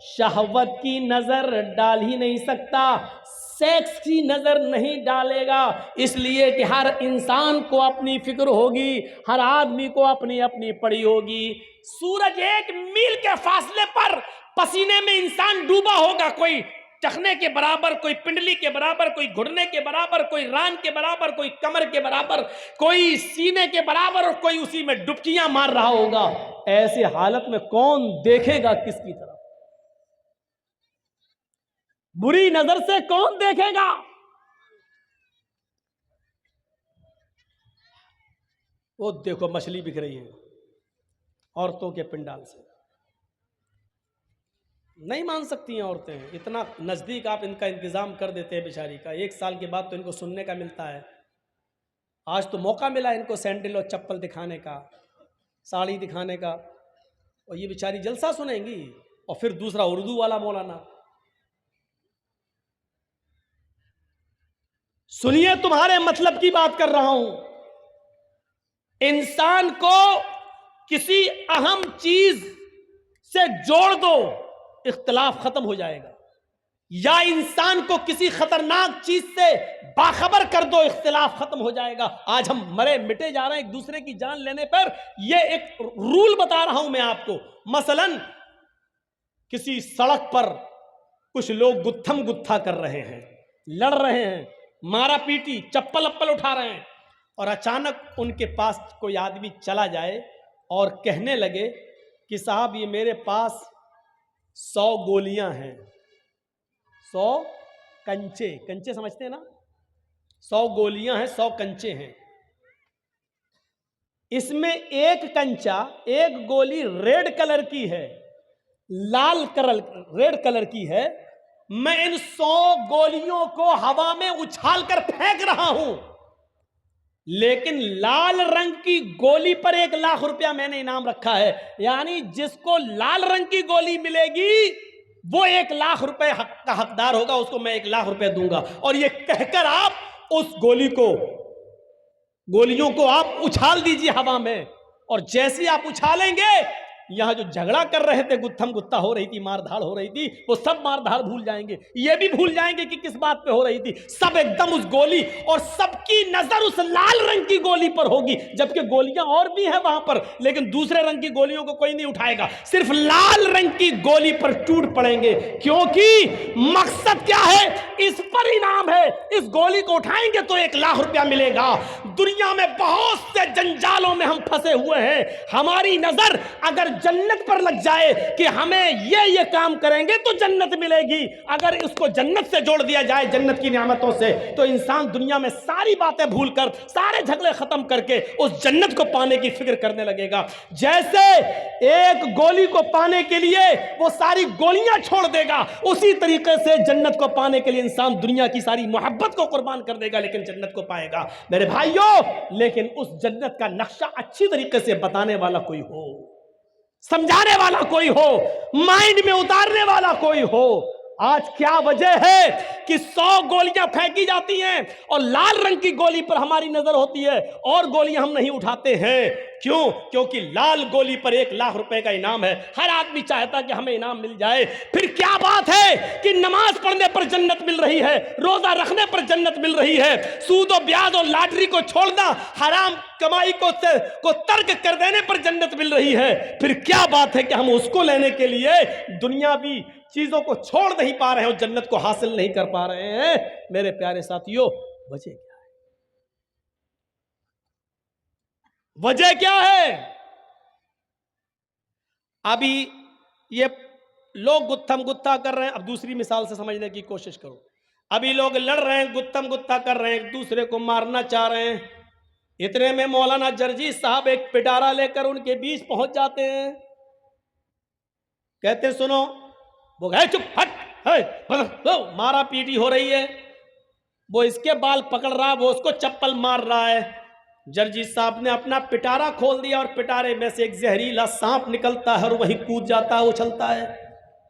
S1: शहवत की नजर डाल ही नहीं सकता, सेक्स की नजर नहीं डालेगा, इसलिए कि हर इंसान को अपनी फिक्र होगी, हर आदमी को अपनी अपनी पड़ी होगी। सूरज 1 मील के फासले पर पसीने में इंसान डूबा होगा, कोई टखने के बराबर, कोई पिंडली के बराबर, कोई घुटने के बराबर, कोई रान के बराबर, कोई कमर के बराबर, कोई सीने के बराबर और कोई उसी में डुबकियां मार रहा होगा। ऐसे हालत में कौन देखेगा किसकी तरफ? बुरी नजर से कौन देखेगा? वो देखो मछली बिक रही है औरतों के पिंडाल से, नहीं मान सकती हैं औरतें, इतना नज़दीक आप इनका इंतज़ाम कर देते हैं बेचारी का। 1 साल के बाद तो इनको सुनने का मिलता है। आज तो मौका मिला इनको सैंडल और चप्पल दिखाने का, साड़ी दिखाने का, और ये बेचारी जलसा सुनेंगी। और फिर दूसरा उर्दू वाला मौलाना, सुनिए तुम्हारे मतलब की बात कर रहा हूं। इंसान को किसी अहम चीज से जोड़ दो, इख्तिलाफ खत्म हो जाएगा, या इंसान को किसी खतरनाक चीज से बाखबर कर दो, इख्तिलाफ खत्म हो जाएगा। आज हम मरे मिटे जा रहे हैं एक दूसरे की जान लेने पर। यह एक रूल बता रहा हूं मैं आपको। मसलन किसी सड़क पर कुछ लोग गुत्थम गुत्था कर रहे हैं, लड़ रहे हैं, मारा पीटी, चप्पल अप्पल उठा रहे हैं, और अचानक उनके पास कोई आदमी चला जाए और कहने लगे कि साहब ये मेरे पास 100 गोलियां हैं, 100 कंचे, कंचे समझते हैं ना, 100 गोलियां हैं, 100 कंचे हैं, इसमें एक कंचा, एक गोली रेड कलर की है, लाल कलर, रेड कलर की है, मैं इन 100 गोलियों को हवा में उछाल कर फेंक रहा हूं, लेकिन लाल रंग की गोली पर 1 लाख रुपया मैंने इनाम रखा है। यानी जिसको लाल रंग की गोली मिलेगी वो 1 लाख रुपए का हकदार होगा, उसको मैं 1 लाख रुपए दूंगा। और ये कहकर आप उस गोलियों को आप उछाल दीजिए हवा में, और जैसे आप उछालेंगे, यहां जो झगड़ा कर रहे थे, गुत्थम गुत्ता हो रही थी, मारधाड़ हो रही थी, वो सब मारधाड़ भूल जाएंगे, ये भी भूल जाएंगे कि किस बात पे हो रही थी। सब एकदम उस गोली, और सबकी नजर उस लाल रंग की गोली पर होगी, जबकि गोलियां और भी हैं वहां पर, लेकिन दूसरे रंग की गोलियों को कोई नहीं उठाएगा, सिर्फ लाल रंग की गोली पर टूट पड़ेंगे। क्योंकि मकसद क्या है? इस पर इनाम है, इस गोली को उठाएंगे तो 1 लाख रुपया मिलेगा। दुनिया में बहुत से जंजालों में हम फंसे हुए हैं, हमारी नजर अगर जन्नत पर लग जाए कि हमें ये काम करेंगे तो जन्नत मिलेगी, अगर इसको जन्नत से जोड़ दिया जाए, जन्नत की नियामतों से, तो इंसान दुनिया में सारी बातें भूलकर, सारे झगड़े खत्म करके उस जन्नत को पाने की फिक्र करने लगेगा। जैसे एक गोली को पाने के लिए वो सारी गोलियां छोड़ देगा, उसी तरीके से जन्नत को पाने के लिए इंसान दुनिया की सारी मोहब्बत को कुर्बान कर देगा, लेकिन जन्नत को पाएगा। मेरे भाइयों, लेकिन उस जन्नत का नक्शा अच्छी तरीके से बताने वाला कोई हो, समझाने वाला कोई हो, माइंड में उतारने वाला कोई हो। आज क्या वजह है कि 100 गोलियां फेंकी जाती हैं और लाल रंग की गोली पर हमारी नजर होती है और गोलियां हम नहीं उठाते हैं? क्यों? क्योंकि लाल गोली पर 1 लाख रुपए का इनाम है, हर आदमी चाहता कि हमें इनाम मिल जाए। फिर क्या बात है कि नमाज पढ़ने पर जन्नत मिल रही है, रोजा रखने पर जन्नत मिल रही है, सूद और ब्याज और लॉटरी को छोड़ना, हराम कमाई को तर्क कर देने पर जन्नत मिल रही है। फिर क्या बात है कि हम उसको लेने के लिए दुनियावी चीजों को छोड़ नहीं पा रहे हैं और जन्नत को हासिल नहीं कर पा रहे हैं? मेरे प्यारे साथियों, वजह क्या है? वजह क्या है? अभी ये लोग गुत्थम गुत्था कर रहे हैं। अब दूसरी मिसाल से समझने की कोशिश करो। अभी लोग लड़ रहे हैं, गुत्थम गुत्था कर रहे हैं, एक दूसरे को मारना चाह रहे हैं। इतने में मौलाना जर्जी साहब एक पिटारा लेकर उनके बीच पहुंच जाते हैं। कहते सुनो, वो गए चुप, हट, मारा पीटी हो रही है, वो इसके बाल पकड़ रहा है, वो उसको चप्पल मार रहा है। जर्जी साहब ने अपना पिटारा खोल दिया और पिटारे में से एक जहरीला सांप निकलता है और वही कूद जाता है, उछलता है।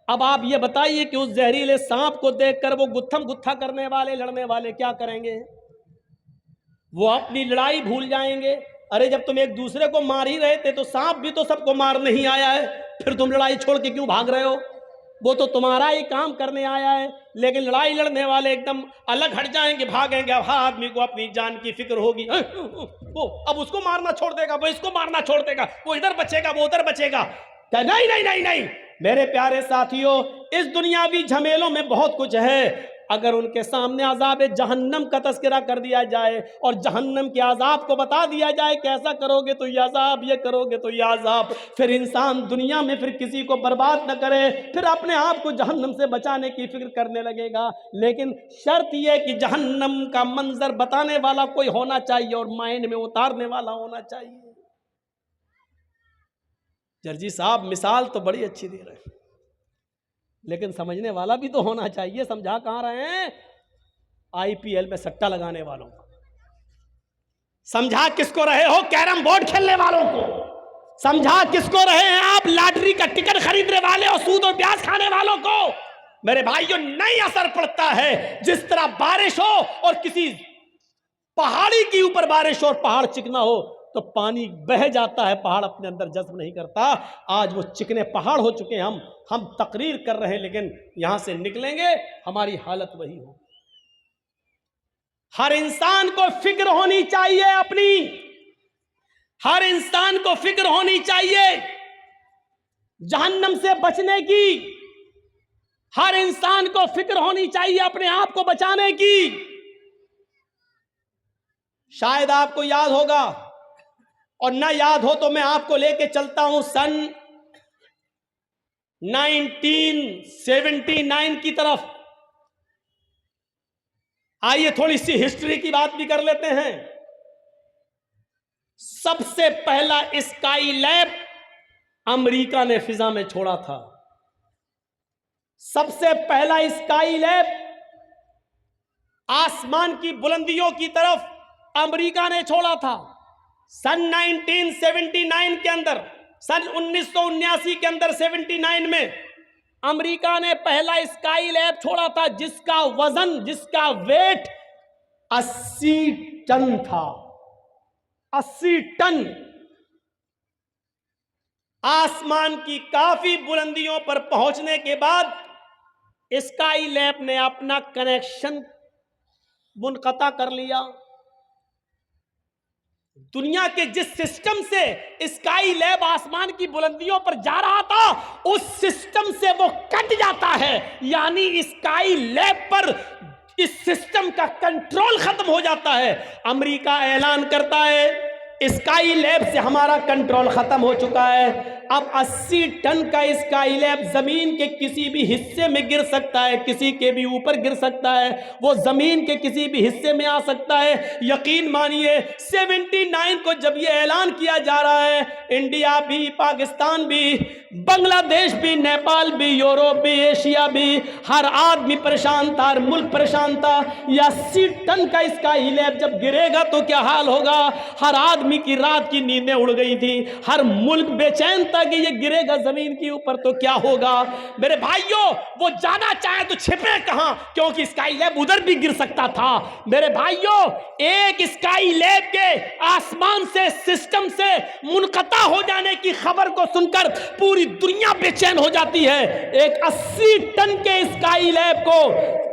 S1: अब आप ये बताइए कि उस जहरीले सांप को देखकर वो गुत्थम गुत्था करने वाले, लड़ने वाले क्या करेंगे? वो अपनी लड़ाई भूल जाएंगे। अरे जब तुम एक दूसरे को मार ही रहे थे तो सांप भी तो सबको मार नहीं आया है, फिर तुम लड़ाई छोड़ के क्यों भाग रहे हो? वो तो तुम्हारा ही काम करने आया है। लेकिन लड़ाई लड़ने वाले एकदम अलग हट जाएंगे, भागेंगे। अब हर आदमी को अपनी जान की फिक्र होगी। वो अब उसको मारना छोड़ देगा, वो इसको मारना छोड़ देगा, वो इधर बचेगा, वो उधर बचेगा। नहीं नहीं नहीं नहीं, मेरे प्यारे साथियों, इस दुनियावी झमेलों में बहुत कुछ है। अगर उनके सामने अज़ाब जहन्नम का तस्करा कर दिया जाए और जहन्नम के अज़ाब को बता दिया जाए, कैसा करोगे तो ये अज़ाब, ये करोगे तो ये अज़ाब, फिर इंसान दुनिया में फिर किसी को बर्बाद न करे, फिर अपने आप को जहन्नम से बचाने की फिक्र करने लगेगा। लेकिन शर्त यह कि जहन्नम का मंजर बताने वाला कोई होना चाहिए और माइंड में उतारने वाला होना चाहिए। जर्जी साहब मिसाल तो बड़ी अच्छी दे रहे हैं, लेकिन समझने वाला भी तो होना चाहिए। समझा कहां रहे हैं? आईपीएल में सट्टा लगाने वालों को समझा, किसको रहे हो? कैरम बोर्ड खेलने वालों को समझा, किसको रहे हैं आप? लॉटरी का टिकट खरीदने वाले और सूद और ब्याज खाने वालों को। मेरे भाइयों, नहीं असर पड़ता है। जिस तरह बारिश हो और किसी पहाड़ी के ऊपर बारिश हो और पहाड़ चिकना हो तो पानी बह जाता है, पहाड़ अपने अंदर जज्ब नहीं करता। आज वो चिकने पहाड़ हो चुके हैं। हम तकरीर कर रहे हैं, लेकिन यहां से निकलेंगे हमारी हालत वही हो। हर इंसान को फिक्र होनी चाहिए अपनी, हर इंसान को फिक्र होनी चाहिए जहन्नम से बचने की। हर इंसान को फिक्र होनी चाहिए अपने आप को बचाने की। शायद आपको याद होगा, और ना याद हो तो मैं आपको लेके चलता हूं सन 1979 की तरफ। आइए थोड़ी सी हिस्ट्री की बात भी कर लेते हैं। सबसे पहला स्काई लैब अमेरिका ने फिजा में छोड़ा था। सबसे पहला स्काई लैब आसमान की बुलंदियों की तरफ अमेरिका ने छोड़ा था। सन 1979 के अंदर, सन 1979 के अंदर 79 में अमेरिका ने पहला स्काई लैब छोड़ा था, जिसका वजन, जिसका वेट 80 टन था। 80 टन। आसमान की काफी बुलंदियों पर पहुंचने के बाद स्काई लैब ने अपना कनेक्शन मुनक़ता कर लिया। दुनिया के जिस सिस्टम से स्काई लैब आसमान की बुलंदियों पर जा रहा था, उस सिस्टम से वो कट जाता है। यानी स्काई लैब पर इस सिस्टम का कंट्रोल खत्म हो जाता है। अमेरिका ऐलान करता है स्काई लैब से हमारा कंट्रोल खत्म हो चुका है। अब 80 टन का स्काई लैब जमीन के किसी भी हिस्से में गिर सकता है, किसी के भी ऊपर गिर सकता है, वो जमीन के किसी भी हिस्से में आ सकता है। यकीन मानिए 79 को जब ये ऐलान किया जा रहा है, इंडिया भी, पाकिस्तान भी, बांग्लादेश भी, नेपाल भी, यूरोप भी, एशिया भी, हर आदमी परेशान था, हर मुल्क परेशान था। 80 टन का स्काई लैब जब गिरेगा तो क्या हाल होगा? हर आदमी की रात की नींदें उड़ गई थी, हर मुल्क बेचैन था कि ये गिरेगा जमीन के ऊपर तो क्या होगा। मेरे भाइयों, वो जाना चाहे तो छिपे कहां, क्योंकि स्काई लैब उधर भी गिर सकता था। मेरे भाइयों, एक स्काई लैब के आसमान से, सिस्टम से मुनक़ता हो जाने की खबर को सुनकर पूरी दुनिया बेचैन हो जाती है। एक 80 टन के स्काई लैब को,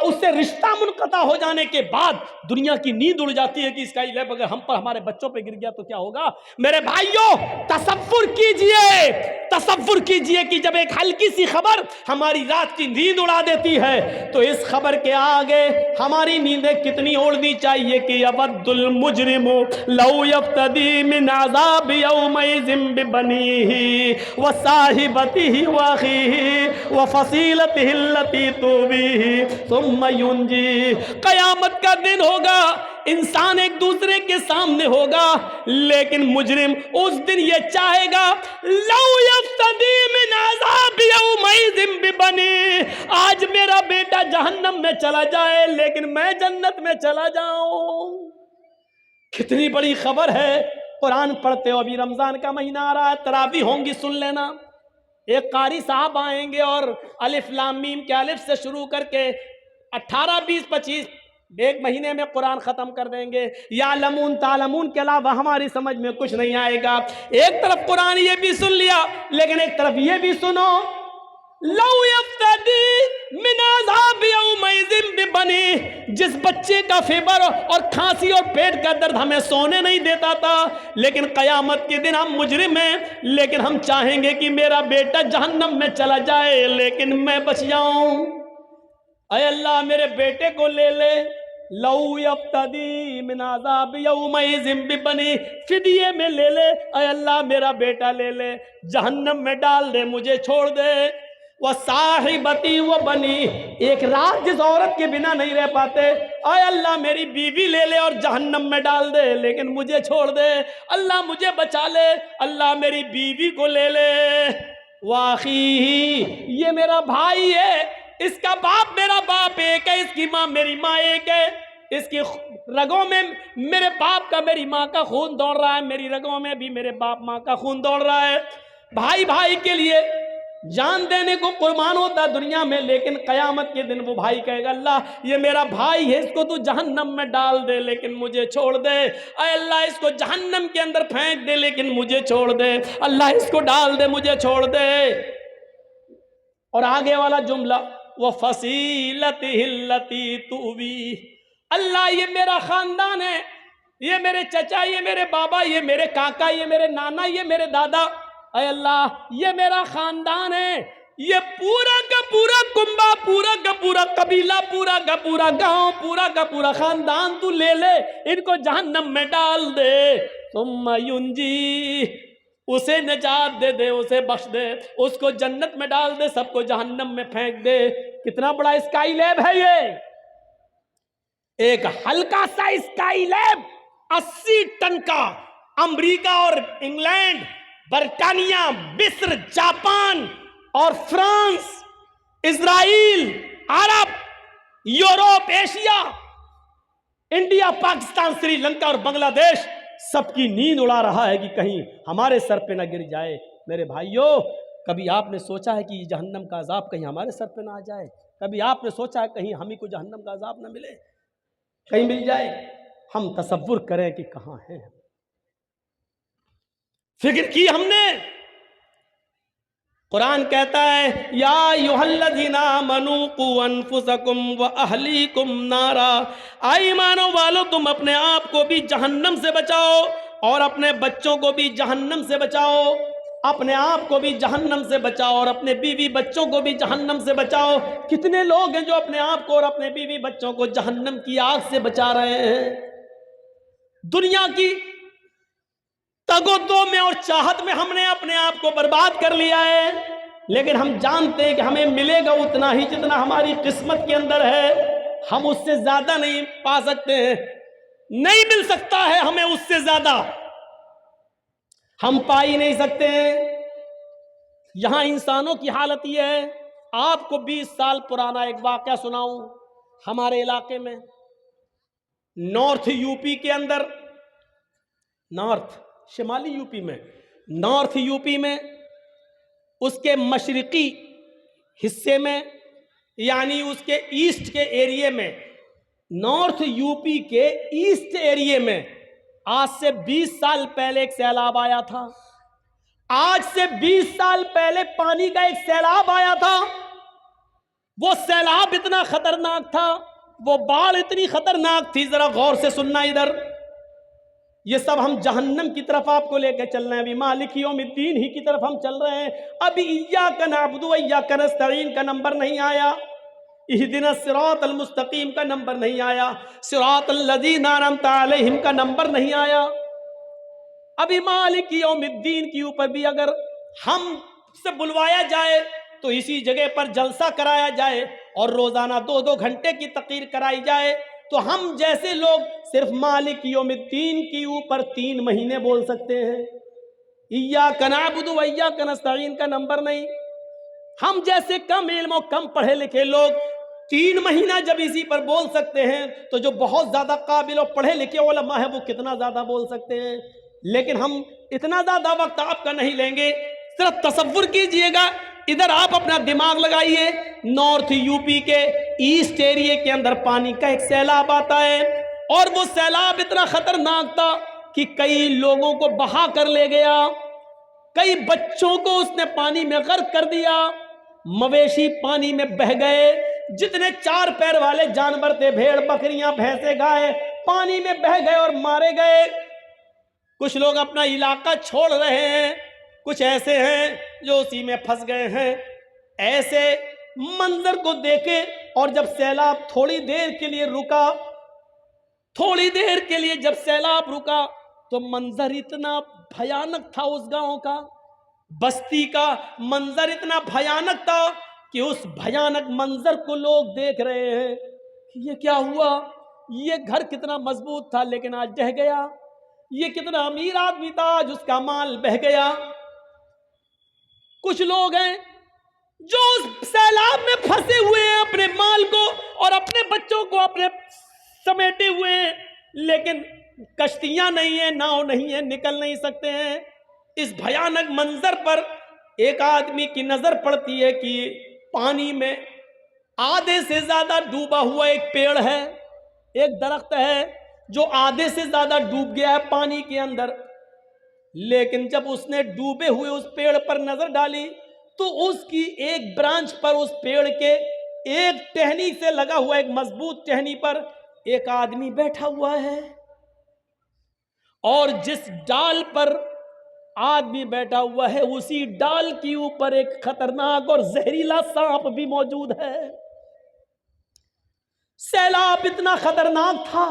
S1: उससे रिश्ता मुनक़ता हो जाने के बाद दुनिया की नींद उड़ जाती है कि स्काई लैब अगर हम पर, हमारे बच्चों पे गिर गया तो क्या होगा। मेरे भाइयों, तसव्वुर कीजिए कि जब एक हल्की सी खबर हमारी रात की नींद उड़ा देती है, तो इस खबर के आगे हमारी नींदें कितनी उड़नी चाहिए कि यवद्दुल मुजरिमु लौ यफ्तदी मिन अज़ाब यौमइज़िन बिबनीही व साहिबतिही व अखीही व फसीलतिही अल्लती तुवीही सुम्मा युंजी। क़यामत का दिन होगा, इंसान एक दूसरे के सामने होगा, लेकिन मुजरिम उस दिन ये चाहेगा लौ यफ्तदी मिन अज़ाब यौमइज़िन बिबनी, आज मेरा बेटा जहन्नम में चला जाए लेकिन मैं जन्नत में चला जाऊं। कितनी बड़ी खबर है। कुरान पढ़ते हो, अभी रमजान का महीना आ रहा है, तरावी होंगी, सुन लेना। एक कारी साहब आएंगे और अलिफ लाम मीम के अलिफ से शुरू करके 18, 20, 25 एक महीने में कुरान खत्म कर देंगे। या लमून तालमून के अलावा हमारी समझ में कुछ नहीं आएगा। एक तरफ कुरान ये भी सुन लिया, लेकिन एक तरफ ये भी सुनो, लौ यफ्तदी मिन अज़ाब यौमइज़िन बिबनी, जिस बच्चे का फीवर और खांसी और पेट का दर्द हमें सोने नहीं देता था, लेकिन कयामत के दिन हम मुजरिम हैं, लेकिन हम चाहेंगे कि मेरा बेटा जहन्नम में चला जाए लेकिन मैं बच जाऊं। अय अल्लाह मेरे बेटे को ले ले। लौ यफ्तदी मिन अज़ाब यौमइज़िन बिबनी, फिदिये में ले ले। अय अल्लाह मेरा बेटा ले ले, जहन्नम में डाल दे, मुझे छोड़ दे। वह साहिबती वो बनी, एक रात जिस औरत के बिना नहीं रह पाते, आय अल्लाह मेरी बीवी ले ले और जहन्नम में डाल दे, लेकिन मुझे छोड़ दे। अल्लाह मुझे बचा ले, अल्लाह मेरी बीवी को ले ले। वाखी, ये मेरा भाई है, इसका बाप मेरा बाप एक है, इसकी माँ मेरी माँ एक है, इसकी रगों में मेरे बाप का मेरी माँ का खून दौड़ रहा है, मेरी रगों में भी मेरे बाप माँ का खून दौड़ रहा है। भाई भाई के लिए जान देने को कुर्बान होता है दुनिया में, लेकिन कयामत के दिन वो भाई कहेगा अल्लाह ये मेरा भाई है, इसको तू जहन्नम में डाल दे लेकिन मुझे छोड़ दे। अय अल्लाह इसको जहन्नम के अंदर फेंक दे लेकिन मुझे छोड़ दे। अल्लाह इसको डाल दे, मुझे छोड़ दे। और आगे वाला जुमला, वो फसीलती हिल्लती तुवी, अल्लाह ये मेरा खानदान है, ये मेरे चचा, ये मेरे बाबा, ये मेरे काका, ये मेरे नाना, ये मेरे दादा, अय अल्लाह ये मेरा खानदान है, ये पूरा का पूरा कुंबा, पूरा का पूरा कबीला, पूरा का पूरा गांव, पूरा का पूरा खानदान तू ले ले, इनको जहन्नम में डाल दे। सुम्मा युंजी, उसे निजात दे दे, उसे बख्श दे, उसको जन्नत में डाल दे, सबको जहन्नम में फेंक दे। कितना बड़ा स्काई लैब है ये, एक हल्का सा स्काई लैब 80 टन का, अमेरिका और इंग्लैंड, बर्तानिया, मिस्र, जापान और फ्रांस, इजराइल, अरब, Europe, Asia, India, Pakistan, Sri Lanka और बांग्लादेश सबकी नींद उड़ा रहा है कि कहीं हमारे सर पे ना गिर जाए। मेरे भाइयों, कभी आपने सोचा है कि जहन्नम का अजाब कहीं हमारे सर पे ना आ जाए? कभी आपने सोचा है कहीं हम ही को जहन्नम का अजाब ना मिले, कहीं मिल जाए? हम तसव्वुर करें कि कहाँ हैं। फिक्र की हमने? कुरान कहता है या अय्युहल्लज़ीना आमनू क़ू अनफुसकुम व अहलीकुम नारा, आई ईमानो वालो तुम अपने आप को भी जहन्नम से बचाओ और अपने बच्चों को भी जहन्नम से बचाओ। अपने आप को भी जहन्नम से बचाओ और अपने बीवी बच्चों को भी जहन्नम से बचाओ। कितने लोग हैं जो अपने आप को और अपने बीवी बच्चों को जहन्नम की आग से बचा रहे हैं? दुनिया की तगोदो में और चाहत में हमने अपने आप को बर्बाद कर लिया है, लेकिन हम जानते हैं कि हमें मिलेगा उतना ही जितना हमारी किस्मत के अंदर है। हम उससे ज्यादा नहीं पा सकते हैं, नहीं मिल सकता है हमें उससे ज्यादा, हम पा ही नहीं सकते हैं। यहां इंसानों की हालत यह है, आपको 20 साल पुराना एक वाकया सुनाऊं। हमारे इलाके में नॉर्थ यूपी के अंदर, नॉर्थ शिमाली यूपी में, नॉर्थ यूपी में उसके मशरिकी हिस्से में, यानी उसके ईस्ट के एरिया में, नॉर्थ यूपी के ईस्ट एरिया में आज से 20 साल पहले एक सैलाब आया था। आज से 20 साल पहले पानी का एक सैलाब आया था। वो सैलाब इतना खतरनाक था, वो बाढ़ इतनी खतरनाक थी, जरा गौर से सुनना इधर। ये सब हम जहन्नम की तरफ आपको लेकर चल रहे हैं। अभी मालिक यौमिद्दीन ही की तरफ हम चल रहे हैं। अभी इय्याका नअबुदु व इय्याका नस्तईन का नंबर नहीं आया, इहदिना सिरातल मुस्तकीम का नंबर नहीं आया, सिरातल लज़ीना अनअमता अलैहिम का नंबर नहीं आया। अभी मालिक यौमिद्दीन के ऊपर भी अगर हम से बुलवाया जाए तो इसी जगह पर जलसा कराया जाए और रोजाना 2-2 घंटे की तकरीर कराई जाए, तो हम जैसे लोग सिर्फ मालिक यौमिद्दीन के ऊपर 3 महीने बोल सकते हैं। इय्याका नअबुदु व इय्याका नस्तईन का नंबर नहीं। हम जैसे कम इल्म और कम पढ़े लिखे लोग 3 महीना जब इसी पर बोल सकते हैं तो जो बहुत ज्यादा काबिल और पढ़े लिखे उलमा है वो कितना ज्यादा बोल सकते हैं। लेकिन हम इतना ज्यादा वक्त आपका नहीं लेंगे, सिर्फ तसव्वुर कीजिएगा। इधर आप अपना दिमाग लगाइए, नॉर्थ यूपी के ईस्ट एरिया के अंदर पानी का एक सैलाब आता है और वो सैलाब इतना खतरनाक था कि कई लोगों को बहा कर ले गया, कई बच्चों को उसने पानी में गर्क कर दिया, मवेशी पानी में बह गए, जितने 4 पैर वाले जानवर थे, भेड़ बकरियां भैंसे गाय, पानी में बह गए और मारे गए। कुछ लोग अपना इलाका छोड़ रहे हैं, कुछ ऐसे हैं जो उसी में फंस गए हैं। ऐसे मंजर को देखे और जब सैलाब थोड़ी देर के लिए रुका, थोड़ी देर के लिए जब सैलाब रुका तो मंजर इतना भयानक था, उस गांव का, बस्ती का मंजर इतना भयानक था कि उस भयानक मंजर को लोग देख रहे हैं कि ये क्या हुआ, ये घर कितना मजबूत था लेकिन आज ढह गया, ये कितना अमीर आदमी था आज उसका माल बह गया। कुछ लोग हैं जो उस सैलाब में फंसे हुए हैं, अपने माल को और अपने बच्चों को अपने समेटे हुए हैं, लेकिन कश्तियां नहीं है, नाव नहीं है, निकल नहीं सकते हैं। इस भयानक मंजर पर एक आदमी की नजर पड़ती है कि पानी में आधे से ज्यादा डूबा हुआ एक पेड़ है, एक दरख्त है जो आधे से ज्यादा डूब गया है पानी के अंदर। लेकिन जब उसने डूबे हुए उस पेड़ पर नजर डाली तो उसकी एक ब्रांच पर, उस पेड़ के एक टहनी से लगा हुआ एक मजबूत टहनी पर एक आदमी बैठा हुआ है और जिस डाल पर आदमी बैठा हुआ है उसी डाल के ऊपर एक खतरनाक और जहरीला सांप भी मौजूद है। सैलाब इतना खतरनाक था,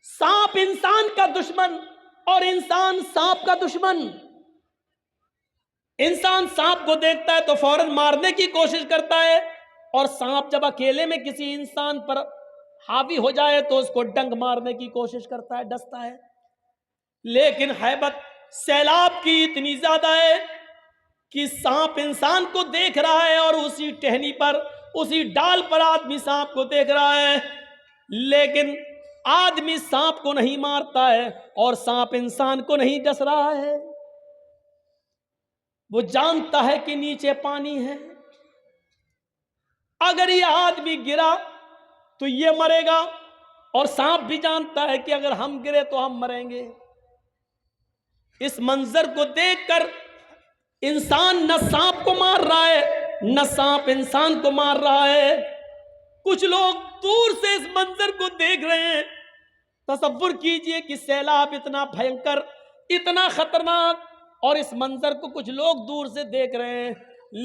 S1: सांप इंसान का दुश्मन और इंसान सांप का दुश्मन। इंसान सांप को देखता है तो फौरन मारने की कोशिश करता है और सांप जब अकेले में किसी इंसान पर हावी हो जाए तो उसको डंक मारने की कोशिश करता है, डसता है। लेकिन हैबत सैलाब की इतनी ज्यादा है कि सांप इंसान को देख रहा है और उसी टहनी पर, उसी डाल पर आदमी सांप को देख रहा है, लेकिन आदमी सांप को नहीं मारता है और सांप इंसान को नहीं डस रहा है। वो जानता है कि नीचे पानी है, अगर ये आदमी गिरा तो ये मरेगा और सांप भी जानता है कि अगर हम गिरे तो हम मरेंगे। इस मंजर को देखकर इंसान न सांप को मार रहा है, न सांप इंसान को मार रहा है। कुछ लोग दूर से इस मंजर को देख रहे हैं। तसव्वुर कीजिए कि सैलाब इतना भयंकर, इतना खतरनाक, और इस मंजर को कुछ लोग दूर से देख रहे हैं।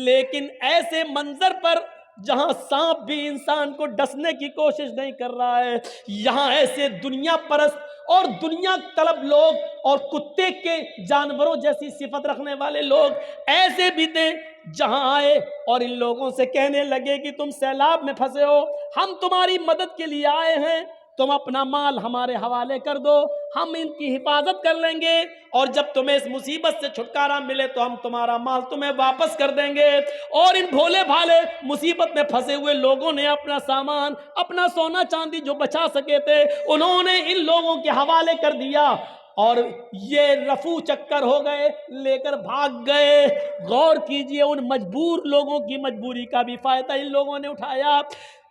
S1: लेकिन ऐसे मंजर पर जहां सांप भी इंसान को डसने की कोशिश नहीं कर रहा है, यहां ऐसे दुनिया परस्त और दुनिया तलब लोग और कुत्ते के जानवरों जैसी सिफत रखने वाले लोग ऐसे भी थे जहां आए और इन लोगों से कहने लगे कि तुम सैलाब में फंसे हो, हम तुम्हारी मदद के लिए आए हैं, तुम अपना माल हमारे हवाले कर दो, हम इनकी हिफाजत कर लेंगे और जब तुम्हें इस मुसीबत से छुटकारा मिले तो हम तुम्हारा माल तुम्हें वापस कर देंगे। और इन भोले भाले मुसीबत में फंसे हुए लोगों ने अपना सामान, अपना सोना चांदी जो बचा सके थे, उन्होंने इन लोगों के हवाले कर दिया और ये रफू चक्कर हो गए, लेकर भाग गए। गौर कीजिए, उन मजबूर लोगों की मजबूरी का भी फायदा इन लोगों ने उठाया।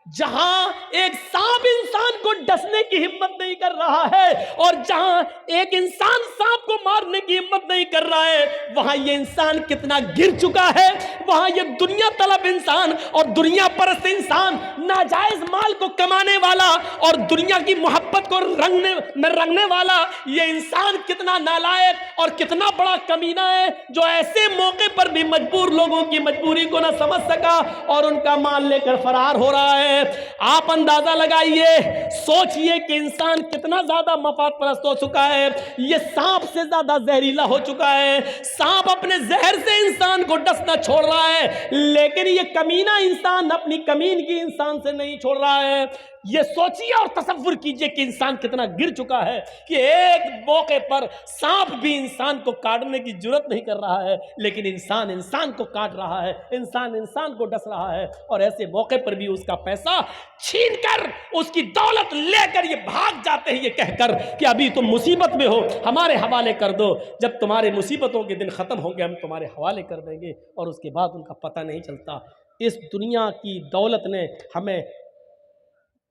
S1: जहां एक सांप इंसान को डसने की हिम्मत नहीं कर रहा है और जहां एक इंसान सांप को मारने की हिम्मत नहीं कर रहा है, वहां ये इंसान कितना गिर चुका है। वहां ये दुनिया तलब इंसान और दुनिया परस्त इंसान, नाजायज माल को कमाने वाला और दुनिया की मोहब्बत को रंगने वाला ये इंसान कितना नालायक और कितना बड़ा कमीना है जो ऐसे मौके पर भी मजबूर लोगों की मजबूरी को ना समझ सका और उनका माल लेकर फरार हो रहा है। आप अंदाजा लगाइए, सोचिए कि इंसान कितना ज्यादा मफाद परस्त हो चुका है। यह सांप से ज्यादा जहरीला हो चुका है। सांप अपने जहर से इंसान को डसना छोड़ रहा है, लेकिन यह कमीना इंसान अपनी कमीनगी इंसान से नहीं छोड़ रहा है। ये सोचिए और तसव्वुर कीजिए कि इंसान कितना गिर चुका है कि एक मौके पर सांप भी इंसान को काटने की जुर्रत नहीं कर रहा है, लेकिन इंसान इंसान को काट रहा है, इंसान इंसान को डस रहा है। और ऐसे मौके पर भी उसका पैसा छीनकर, उसकी दौलत लेकर ये भाग जाते हैं, ये कहकर कि अभी तुम मुसीबत में हो, हमारे हवाले कर दो, जब तुम्हारे मुसीबतों के दिन खत्म होंगे हम तुम्हारे हवाले कर देंगे। और उसके बाद उनका पता नहीं चलता। इस दुनिया की दौलत ने हमें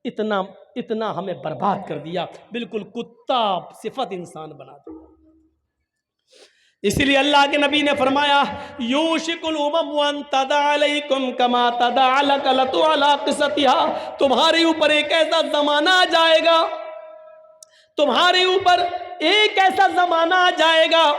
S1: इतना इतना हमें बर्बाद कर दिया, बिल्कुल कुत्ता सिफत इंसान बना दिया। इसीलिए अल्लाह के नबी ने फरमाया, यूशिकुल उमम वन तदा अलैकुम कमा तदा अलकलतु अला क़िसतिहा, तुम्हारे ऊपर एक ऐसा जमाना आ जाएगा, तुम्हारे ऊपर एक ऐसा जमाना आ जाएगा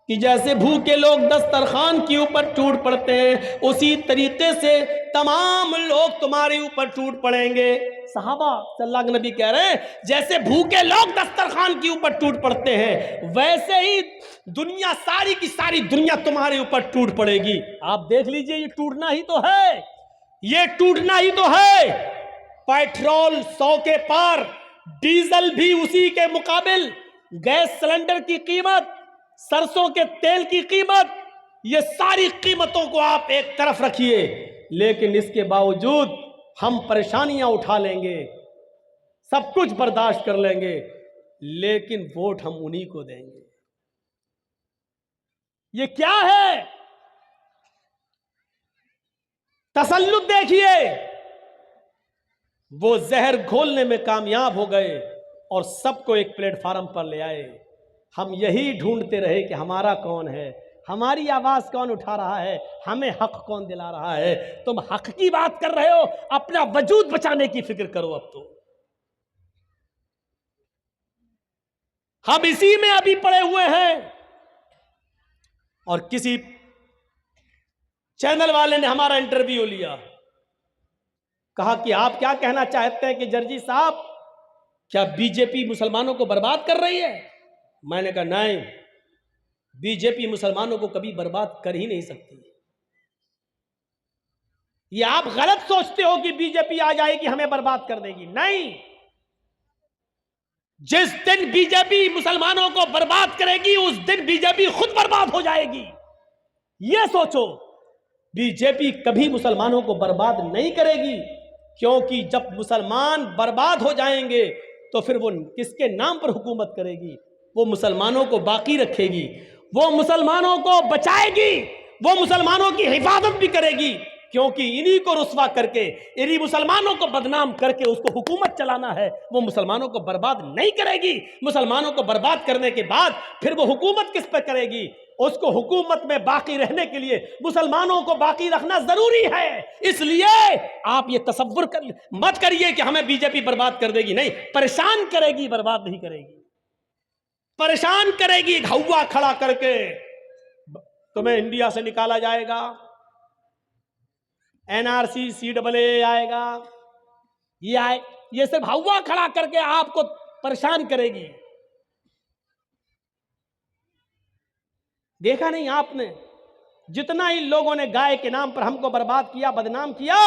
S1: कि जैसे भूखे लोग दस्तरखान के ऊपर टूट पड़ते हैं, उसी तरीके से तमाम लोग तुम्हारे ऊपर टूट पड़ेंगे। सहाबा सल्लल्लाहु अलैहि नबी कह रहे हैं, जैसे भूखे लोग दस्तरखान के ऊपर टूट पड़ते हैं, वैसे ही दुनिया, सारी की सारी दुनिया तुम्हारे ऊपर टूट पड़ेगी। आप देख लीजिए, ये टूटना ही तो है, ये टूटना ही तो है। पेट्रोल 100 के पार, डीजल भी उसी के मुकाबिल, गैस सिलेंडर की कीमत, सरसों के तेल की कीमत, ये सारी कीमतों को आप एक तरफ रखिए, लेकिन इसके बावजूद हम परेशानियां उठा लेंगे, सब कुछ बर्दाश्त कर लेंगे, लेकिन वोट हम उन्हीं को देंगे। ये क्या है? तसल्लुत देखिए। वो जहर घोलने में कामयाब हो गए और सबको एक प्लेटफार्म पर ले आए। हम यही ढूंढते रहे कि हमारा कौन है, हमारी आवाज कौन उठा रहा है, हमें हक कौन दिला रहा है। तुम हक की बात कर रहे हो, अपना वजूद बचाने की फिक्र करो। अब तो हम इसी में अभी पड़े हुए हैं। और किसी चैनल वाले ने हमारा इंटरव्यू लिया, कहा कि आप क्या कहना चाहते हैं कि जर्जी साहब, क्या बीजेपी मुसलमानों को बर्बाद कर रही है? मैंने कहा नहीं, बीजेपी मुसलमानों को कभी बर्बाद कर ही नहीं सकती। ये आप गलत सोचते हो कि बीजेपी आ जाएगी हमें बर्बाद कर देगी। नहीं, जिस दिन बीजेपी मुसलमानों को बर्बाद करेगी उस दिन बीजेपी खुद बर्बाद हो जाएगी। ये सोचो, बीजेपी कभी मुसलमानों को बर्बाद नहीं करेगी, क्योंकि जब मुसलमान बर्बाद हो जाएंगे तो फिर वो किसके नाम पर हुकूमत करेगी? वो मुसलमानों को बाकी रखेगी, वो मुसलमानों को बचाएगी, वो मुसलमानों की हिफाजत भी करेगी, क्योंकि इन्हीं को रुस्वा करके, इन्हीं मुसलमानों को बदनाम करके उसको हुकूमत चलाना है। वो मुसलमानों को बर्बाद नहीं करेगी। मुसलमानों को बर्बाद करने के बाद फिर वो हुकूमत किस पर करेगी? उसको हुकूमत में बाकी रहने के लिए मुसलमानों को बाकी रखना जरूरी है। इसलिए आप ये तसव्वुर मत करिए कि हमें बीजेपी बर्बाद कर देगी। नहीं, परेशान करेगी, बर्बाद नहीं करेगी। परेशान करेगी, हवा खड़ा करके तुम्हें इंडिया से निकाला जाएगा, एनआरसी CAA आएगा, ये सिर्फ हवा खड़ा करके आपको परेशान करेगी। देखा नहीं आपने, जितना ही लोगों ने गाय के नाम पर हमको बर्बाद किया, बदनाम किया,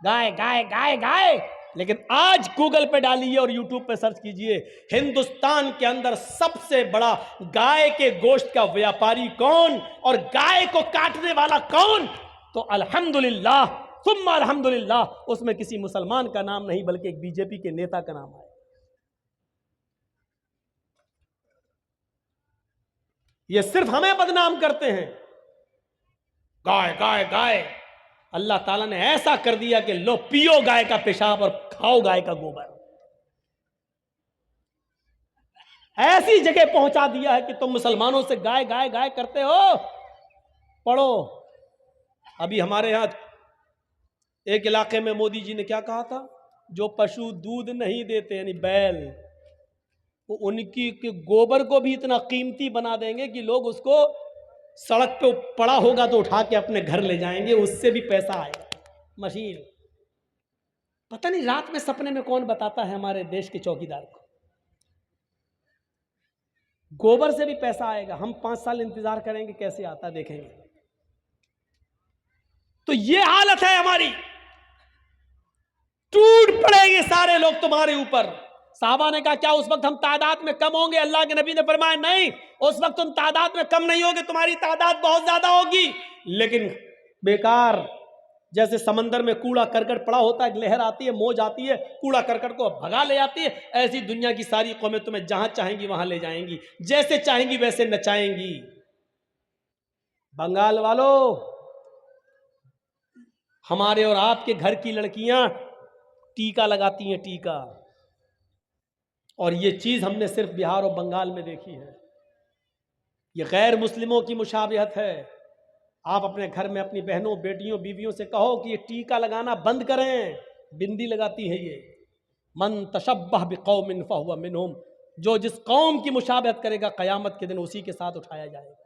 S1: गाय गाय गाय गाय। लेकिन आज गूगल पे डालिए और यूट्यूब पे सर्च कीजिए, हिंदुस्तान के अंदर सबसे बड़ा गाय के गोश्त का व्यापारी कौन और गाय को काटने वाला कौन? तो अल्हम्दुलिल्लाह सुम्मा अल्हम्दुलिल्लाह, उसमें किसी मुसलमान का नाम नहीं बल्कि एक बीजेपी के नेता का नाम है। ये सिर्फ हमें बदनाम करते हैं, गाय गाय गाय। अल्लाह ताला ने ऐसा कर दिया कि लो पियो गाय का पेशाब और खाओ गाय का गोबर। ऐसी जगह पहुंचा दिया है कि तुम मुसलमानों से गाय गाय गाय करते हो। पढ़ो, अभी हमारे यहां एक इलाके में मोदी जी ने क्या कहा था, जो पशु दूध नहीं देते यानी बैल, वो उनकी के गोबर को भी इतना कीमती बना देंगे कि लोग उसको सड़क पे पड़ा होगा तो उठा के अपने घर ले जाएंगे, उससे भी पैसा आएगा। मशीन, पता नहीं रात में सपने में कौन बताता है हमारे देश के चौकीदार को, गोबर से भी पैसा आएगा। हम 5 साल इंतजार करेंगे, कैसे आता देखेंगे। तो ये हालत है हमारी। टूट पड़ेंगे सारे लोग तुम्हारे ऊपर। साहबा ने कहा क्या उस वक्त हम तादाद में कम होंगे? अल्लाह के नबी ने फरमाया नहीं, उस वक्त तुम तादाद में कम नहीं होगे, तुम्हारी तादाद बहुत ज्यादा होगी, लेकिन बेकार। जैसे समंदर में कूड़ा करकट पड़ा होता है, लहर आती है, मौज आती है, कूड़ा करकट को भगा ले जाती है, ऐसी दुनिया की सारी कौमें तुम्हें जहां चाहेंगी वहां ले जाएंगी, जैसे चाहेंगी वैसे नचाएंगी। बंगाल वालों, हमारे और आपके घर की लड़कियां टीका लगाती हैं, टीका। और ये चीज हमने सिर्फ बिहार और बंगाल में देखी है। ये गैर मुस्लिमों की मुशाबिहत है। आप अपने घर में अपनी बहनों, बेटियों, बीवियों से कहो कि ये टीका लगाना बंद करें। बिंदी लगाती है ये। मन तशब्बह बिकौमिन फहुवा मिनहुम, जो जिस कौम की मुशाबिहत करेगा क़यामत के दिन उसी के साथ उठाया जाएगा।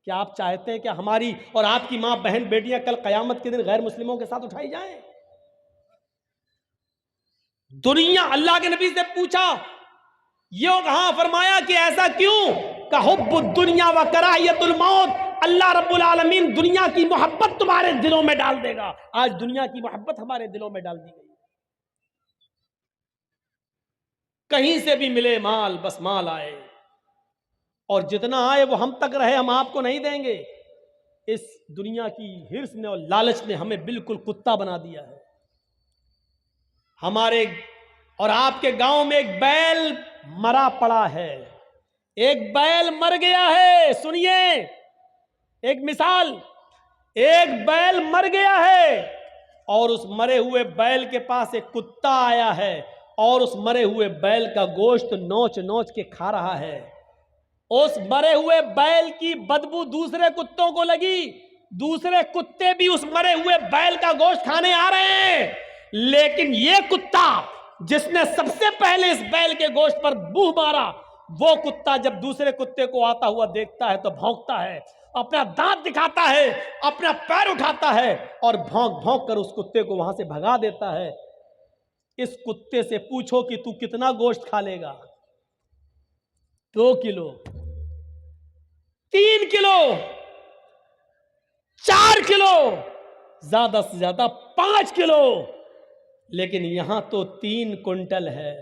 S1: क्या आप चाहते हैं कि हमारी और आपकी माँ, बहन, बेटियां कल क़यामत के दिन गैर मुस्लिमों के साथ उठाई जाएं? दुनिया, अल्लाह के नबी से पूछा, ये कहां फरमाया कि ऐसा क्यों? का हुब्बुद दुनिया व कराहियतुल मौत, अल्लाह रब्बुल आलमीन दुनिया की मोहब्बत तुम्हारे दिलों में डाल देगा। आज दुनिया की मोहब्बत हमारे दिलों में डाल दी गई। कहीं से भी मिले माल, बस माल आए, और जितना आए वो हम तक रहे, हम आपको नहीं देंगे। इस दुनिया की हिर्स ने और लालच ने हमें बिल्कुल कुत्ता बना दिया है। हमारे और आपके गांव में एक बैल मरा पड़ा है, एक बैल मर गया है। सुनिए एक मिसाल, एक बैल मर गया है और उस मरे हुए बैल के पास एक कुत्ता आया है और उस मरे हुए बैल का गोश्त नोच नोच के खा रहा है। उस मरे हुए बैल की बदबू दूसरे कुत्तों को लगी, दूसरे कुत्ते भी उस मरे हुए बैल का गोश्त खाने आ रहे हैं, लेकिन ये कुत्ता जिसने सबसे पहले इस बैल के गोश्त पर बूह मारा, वो कुत्ता जब दूसरे कुत्ते को आता हुआ देखता है तो भौंकता है, अपना दांत दिखाता है, अपना पैर उठाता है और भौंक भौंक कर उस कुत्ते को वहां से भगा देता है। इस कुत्ते से पूछो कि तू कितना गोश्त खा लेगा? 2 किलो, 3 किलो, 4 किलो, ज्यादा से ज्यादा 5 किलो, लेकिन यहां तो 3 कुंटल है।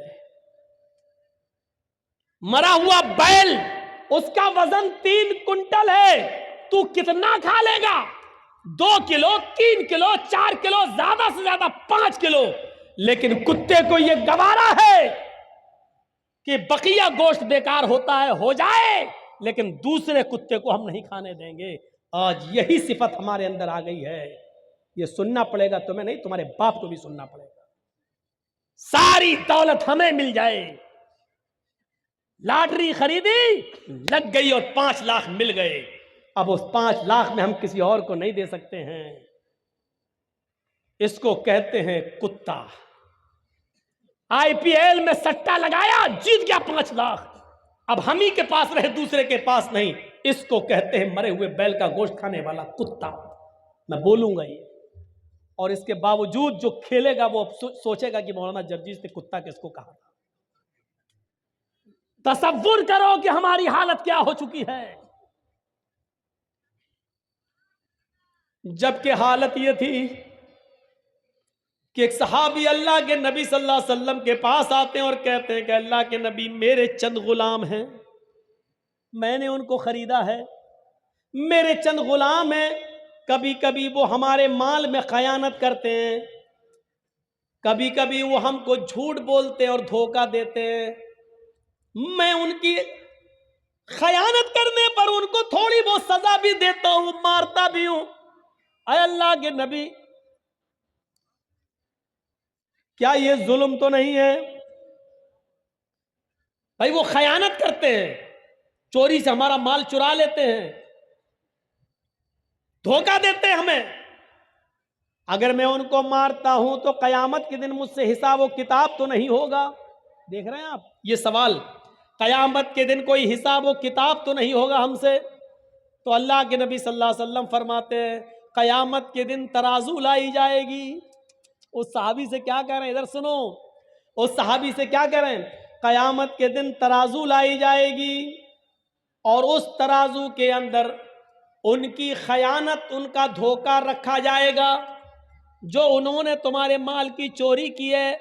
S1: मरा हुआ बैल, उसका वजन 3 कुंटल है, तू कितना खा लेगा? 2 किलो, 3 किलो, 4 किलो, ज्यादा से ज्यादा 5 किलो। लेकिन कुत्ते को यह गवारा है कि बकिया गोश्त बेकार होता है, हो जाए, लेकिन दूसरे कुत्ते को हम नहीं खाने देंगे। आज यही सिफत हमारे अंदर आ गई है। यह सुनना पड़ेगा तुम्हें नहीं, तुम्हारे बाप को भी सुनना पड़ेगा। सारी दौलत हमें मिल जाए, लॉटरी खरीदी, लग गई और 5 लाख मिल गए, अब उस 5 लाख में हम किसी और को नहीं दे सकते हैं। इसको कहते हैं कुत्ता। आईपीएल में सट्टा लगाया, जीत गया 5 लाख, अब हम ही के पास रहे, दूसरे के पास नहीं। इसको कहते हैं मरे हुए बैल का गोश्त खाने वाला कुत्ता। मैं बोलूंगा ये, और इसके बावजूद जो खेलेगा वो सोचेगा कि मौलाना जर्जीस ने कुत्ता किसको कहा था। तसव्वुर करो कि हमारी हालत क्या हो चुकी है। जबकि हालत यह थी कि एक सहाबी अल्लाह के नबी सल्लल्लाहु अलैहि वसल्लम के पास आते हैं और कहते हैं कि अल्लाह के नबी, मेरे चंद गुलाम हैं, मैंने उनको खरीदा है, मेरे चंद गुलाम हैं, कभी कभी वो हमारे माल में खयानत करते हैं, कभी कभी वो हमको झूठ बोलते हैं और धोखा देते हैं। मैं उनकी खयानत करने पर उनको थोड़ी बहुत सजा भी देता हूं, मारता भी हूं। अय अल्लाह के नबी, क्या ये जुल्म तो नहीं है? भाई वो खयानत करते हैं, चोरी से हमारा माल चुरा लेते हैं, धोखा देते हैं हमें। अगर मैं उनको मारता हूं तो कयामत के दिन मुझसे हिसाब व किताब तो नहीं होगा? देख रहे हैं आप ये सवाल, कयामत के दिन कोई हिसाब व किताब तो नहीं होगा हमसे? तो अल्लाह के नबी सल्लल्लाहु अलैहि वसल्लम फरमाते हैं, कयामत के दिन तराजू लाई जाएगी। उस सहाबी से क्या कह रहे हैं, इधर सुनो, उस सहाबी से क्या कह रहे हैं? कयामत के दिन तराजू लाई जाएगी और उस तराजू के अंदर उनकी खयानत, उनका धोखा रखा जाएगा। जो उन्होंने तुम्हारे माल की चोरी की है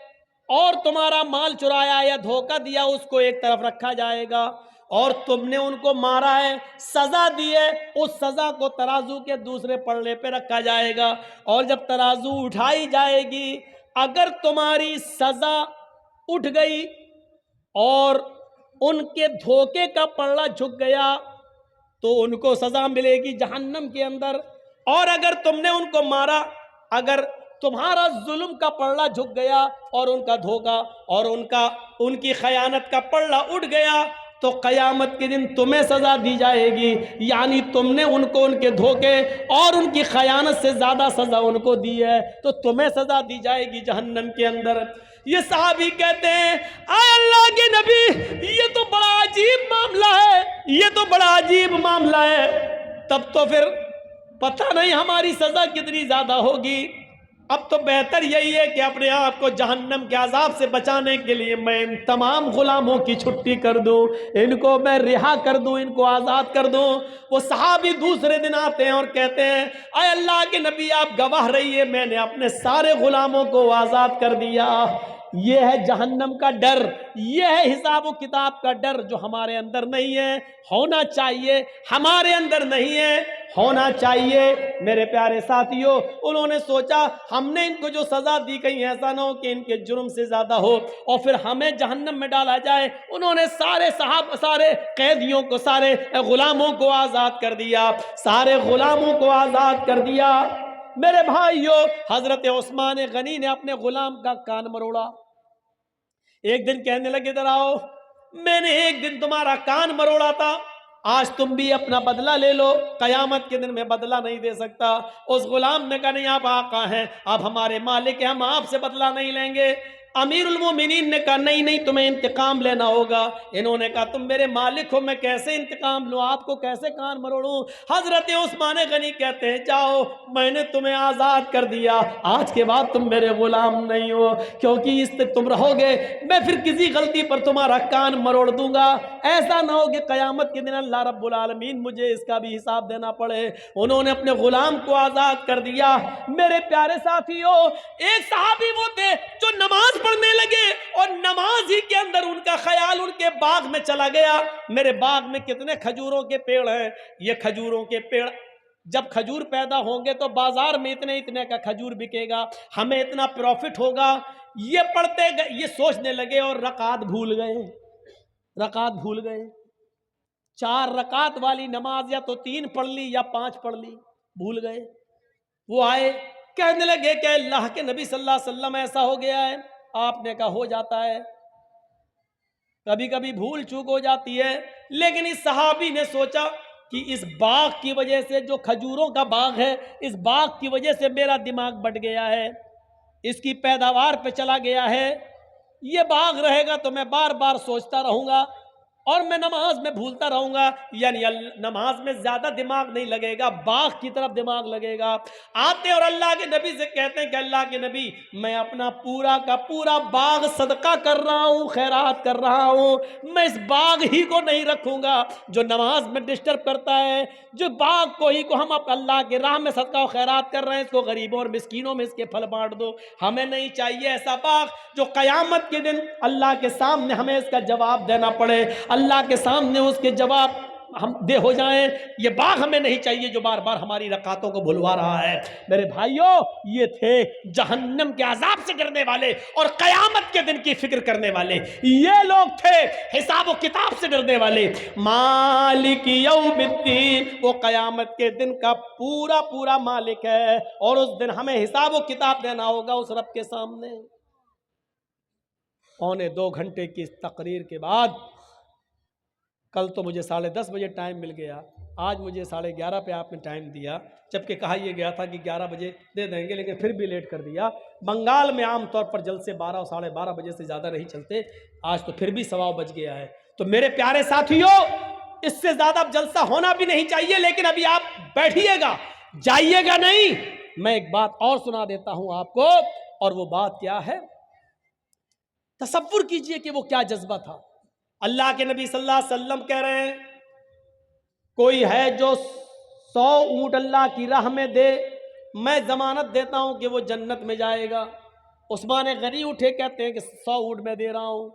S1: और तुम्हारा माल चुराया या धोखा दिया, उसको एक तरफ रखा जाएगा, और तुमने उनको मारा है, सजा दी है, उस सजा को तराजू के दूसरे पल्ले पे रखा जाएगा। और जब तराजू उठाई जाएगी, अगर तुम्हारी सजा उठ गई और उनके धोखे का पल्ला झुक गया तो उनको सजा मिलेगी जहन्नम के अंदर। और अगर तुमने उनको मारा, अगर तुम्हारा जुल्म का पल्ला झुक गया और उनका धोखा और उनकी खयानत का पल्ला उठ गया, तो कयामत के दिन तुम्हें सजा दी जाएगी। यानी तुमने उनको उनके धोखे और उनकी खयानत से ज्यादा सजा उनको दी है, तो तुम्हें सजा दी जाएगी जहन्नम के अंदर। ये सहाबी कहते हैं, आय अल्लाह के नबी, ये तो बड़ा अजीब मामला है, ये तो बड़ा अजीब मामला है। तब तो फिर पता नहीं हमारी सजा कितनी ज्यादा होगी। अब तो बेहतर यही है कि अपने आप को जहन्नम के अजाब से बचाने के लिए मैं इन तमाम गुलामों की छुट्टी कर दूं, इनको मैं रिहा कर दूं, इनको आज़ाद कर दूं। वो सहाबी दूसरे दिन आते हैं और कहते हैं, अय अल्लाह के नबी, आप गवाह रहिए, मैंने अपने सारे गुलामों को आज़ाद कर दिया। ये है जहन्नम का डर, ये है हिसाब व किताब का डर, जो हमारे अंदर नहीं है, होना चाहिए, हमारे अंदर नहीं है, होना चाहिए। मेरे प्यारे साथियों, उन्होंने सोचा हमने इनको जो सजा दी, कहीं ऐसा ना हो कि इनके जुर्म से ज्यादा हो और फिर हमें जहन्नम में डाला जाए। उन्होंने सारे कैदियों को, सारे गुलामों को आजाद कर दिया, सारे गुलामों को आजाद कर दिया। मेरे भाइयों, हजरत उस्मान गनी ने अपने गुलाम का कान मरोड़ा। एक दिन कहने लगे, इधर आओ, मैंने एक दिन तुम्हारा कान मरोड़ा था, आज तुम भी अपना बदला ले लो, कयामत के दिन में बदला नहीं दे सकता। उस गुलाम ने कहा, नहीं, आप आका हैं, आप हमारे मालिक हैं, हम आपसे बदला नहीं लेंगे। अमीरुल मोमिनीन ने कहा, नहीं नहीं, तुम्हें इंतकाम लेना होगा। इन्होंने कहा, तुम मेरे मालिक हो, मैं कैसे इंतकाम लूँ, आपको कैसे कान मरोड़ूं। हजरत उस्मान गनी कहते हैं, जाओ, मैंने तुम्हें आज़ाद कर दिया, आज के बाद तुम मेरे गुलाम नहीं हो, क्योंकि इससे तुम रहोगे, मैं फिर किसी गलती पर तुम्हारा कान मरोड़ दूंगा। ऐसा ना हो कि कयामत के दिन अल्लाह रब्बुल आलमीन मुझे इसका भी हिसाब देना पड़े। उन्होंने अपने गुलाम को आज़ाद कर दिया। मेरे प्यारे साथियों, एक सहाबी वो थे जो नमाज पढ़ने लगे और नमाज ही के अंदर उनका ख्याल उनके बाग में चला गया। मेरे बाग में कितने खजूरों के पेड़ हैं, ये खजूरों के पेड़, जब खजूर पैदा होंगे तो बाजार में इतने इतने का खजूर बिकेगा, हमें इतना प्रॉफिट होगा। ये पढ़ते गए, ये सोचने लगे और रकात भूल गए, रकात भूल गए। 4 रकात वाली नमाज या तो 3 पढ़ ली या 5 पढ़ ली, भूल गए। वो आए, कहने लगे कि अल्लाह के नबी सल्लल्लाहु अलैहि वसल्लम, ऐसा हो गया है। आपने कहा, हो जाता है, कभी कभी भूल चूक हो जाती है। लेकिन इस सहाबी ने सोचा कि इस बाग की वजह से, जो खजूरों का बाग है, इस बाग की वजह से मेरा दिमाग बट गया है, इसकी पैदावार पे चला गया है। ये बाग रहेगा तो मैं बार बार सोचता रहूंगा और मैं नमाज में भूलता रहूंगा, यानी नमाज में ज्यादा दिमाग नहीं लगेगा, बाग की तरफ दिमाग लगेगा। आते और अल्लाह के नबी से कहते हैं कि अल्लाह के नबी, मैं अपना पूरा का पूरा बाग सदका कर रहा हूँ, खैरात कर रहा हूँ, मैं इस बाग ही को नहीं रखूंगा जो नमाज में डिस्टर्ब करता है, जो बाग को ही को हम अल्लाह के राह में सदका और खैरात कर रहे हैं, इसको गरीबों और मिस्कीनों में इसके फल बांट दो। हमें नहीं चाहिए ऐसा बाग जो कयामत के दिन अल्लाह के सामने हमें इसका जवाब देना पड़े, अल्लाह के सामने उसके जवाब हम दे हो जाएं। ये बाग हमें नहीं चाहिए जो बार बार हमारी रकातों को भुलवा रहा है। मेरे भाइयों, ये थे जहन्नम के अजाब से डरने वाले और कयामत के दिन की फिक्र करने वाले, ये लोग थे हिसाब व किताब से डरने वाले। मालिक यौमिद्दीन, वो कयामत के दिन का पूरा पूरा मालिक है और उस दिन हमें हिसाब व किताब देना होगा उस रब के सामने। 1.25 घंटे की तकरीर के बाद, कल तो मुझे 10:30 बजे टाइम मिल गया, आज मुझे 11:30 पे आपने टाइम दिया, जबकि कहा यह गया था कि 11 बजे दे देंगे, लेकिन फिर भी लेट कर दिया। बंगाल में आमतौर पर जलसे 12 और 12:30 बजे से ज़्यादा नहीं चलते, आज तो फिर भी 1:15 बज गया है। तो मेरे प्यारे साथियों, इससे ज़्यादा जलसा होना भी नहीं चाहिए, लेकिन अभी आप बैठिएगा, जाइएगा नहीं। मैं एक बात और सुना देता हूँ आपको, और वो बात क्या है, तसव्वुर कीजिए कि वो क्या जज्बा था। अल्लाह के नबी सल्लल्लाहु अलैहि वसल्लम कह रहे हैं, कोई है जो 100 ऊंट अल्लाह की राह में दे मैं जमानत देता हूं कि वो जन्नत में जाएगा। उस्मान गनी उठे, कहते हैं कि 100 ऊँट मैं दे रहा हूं।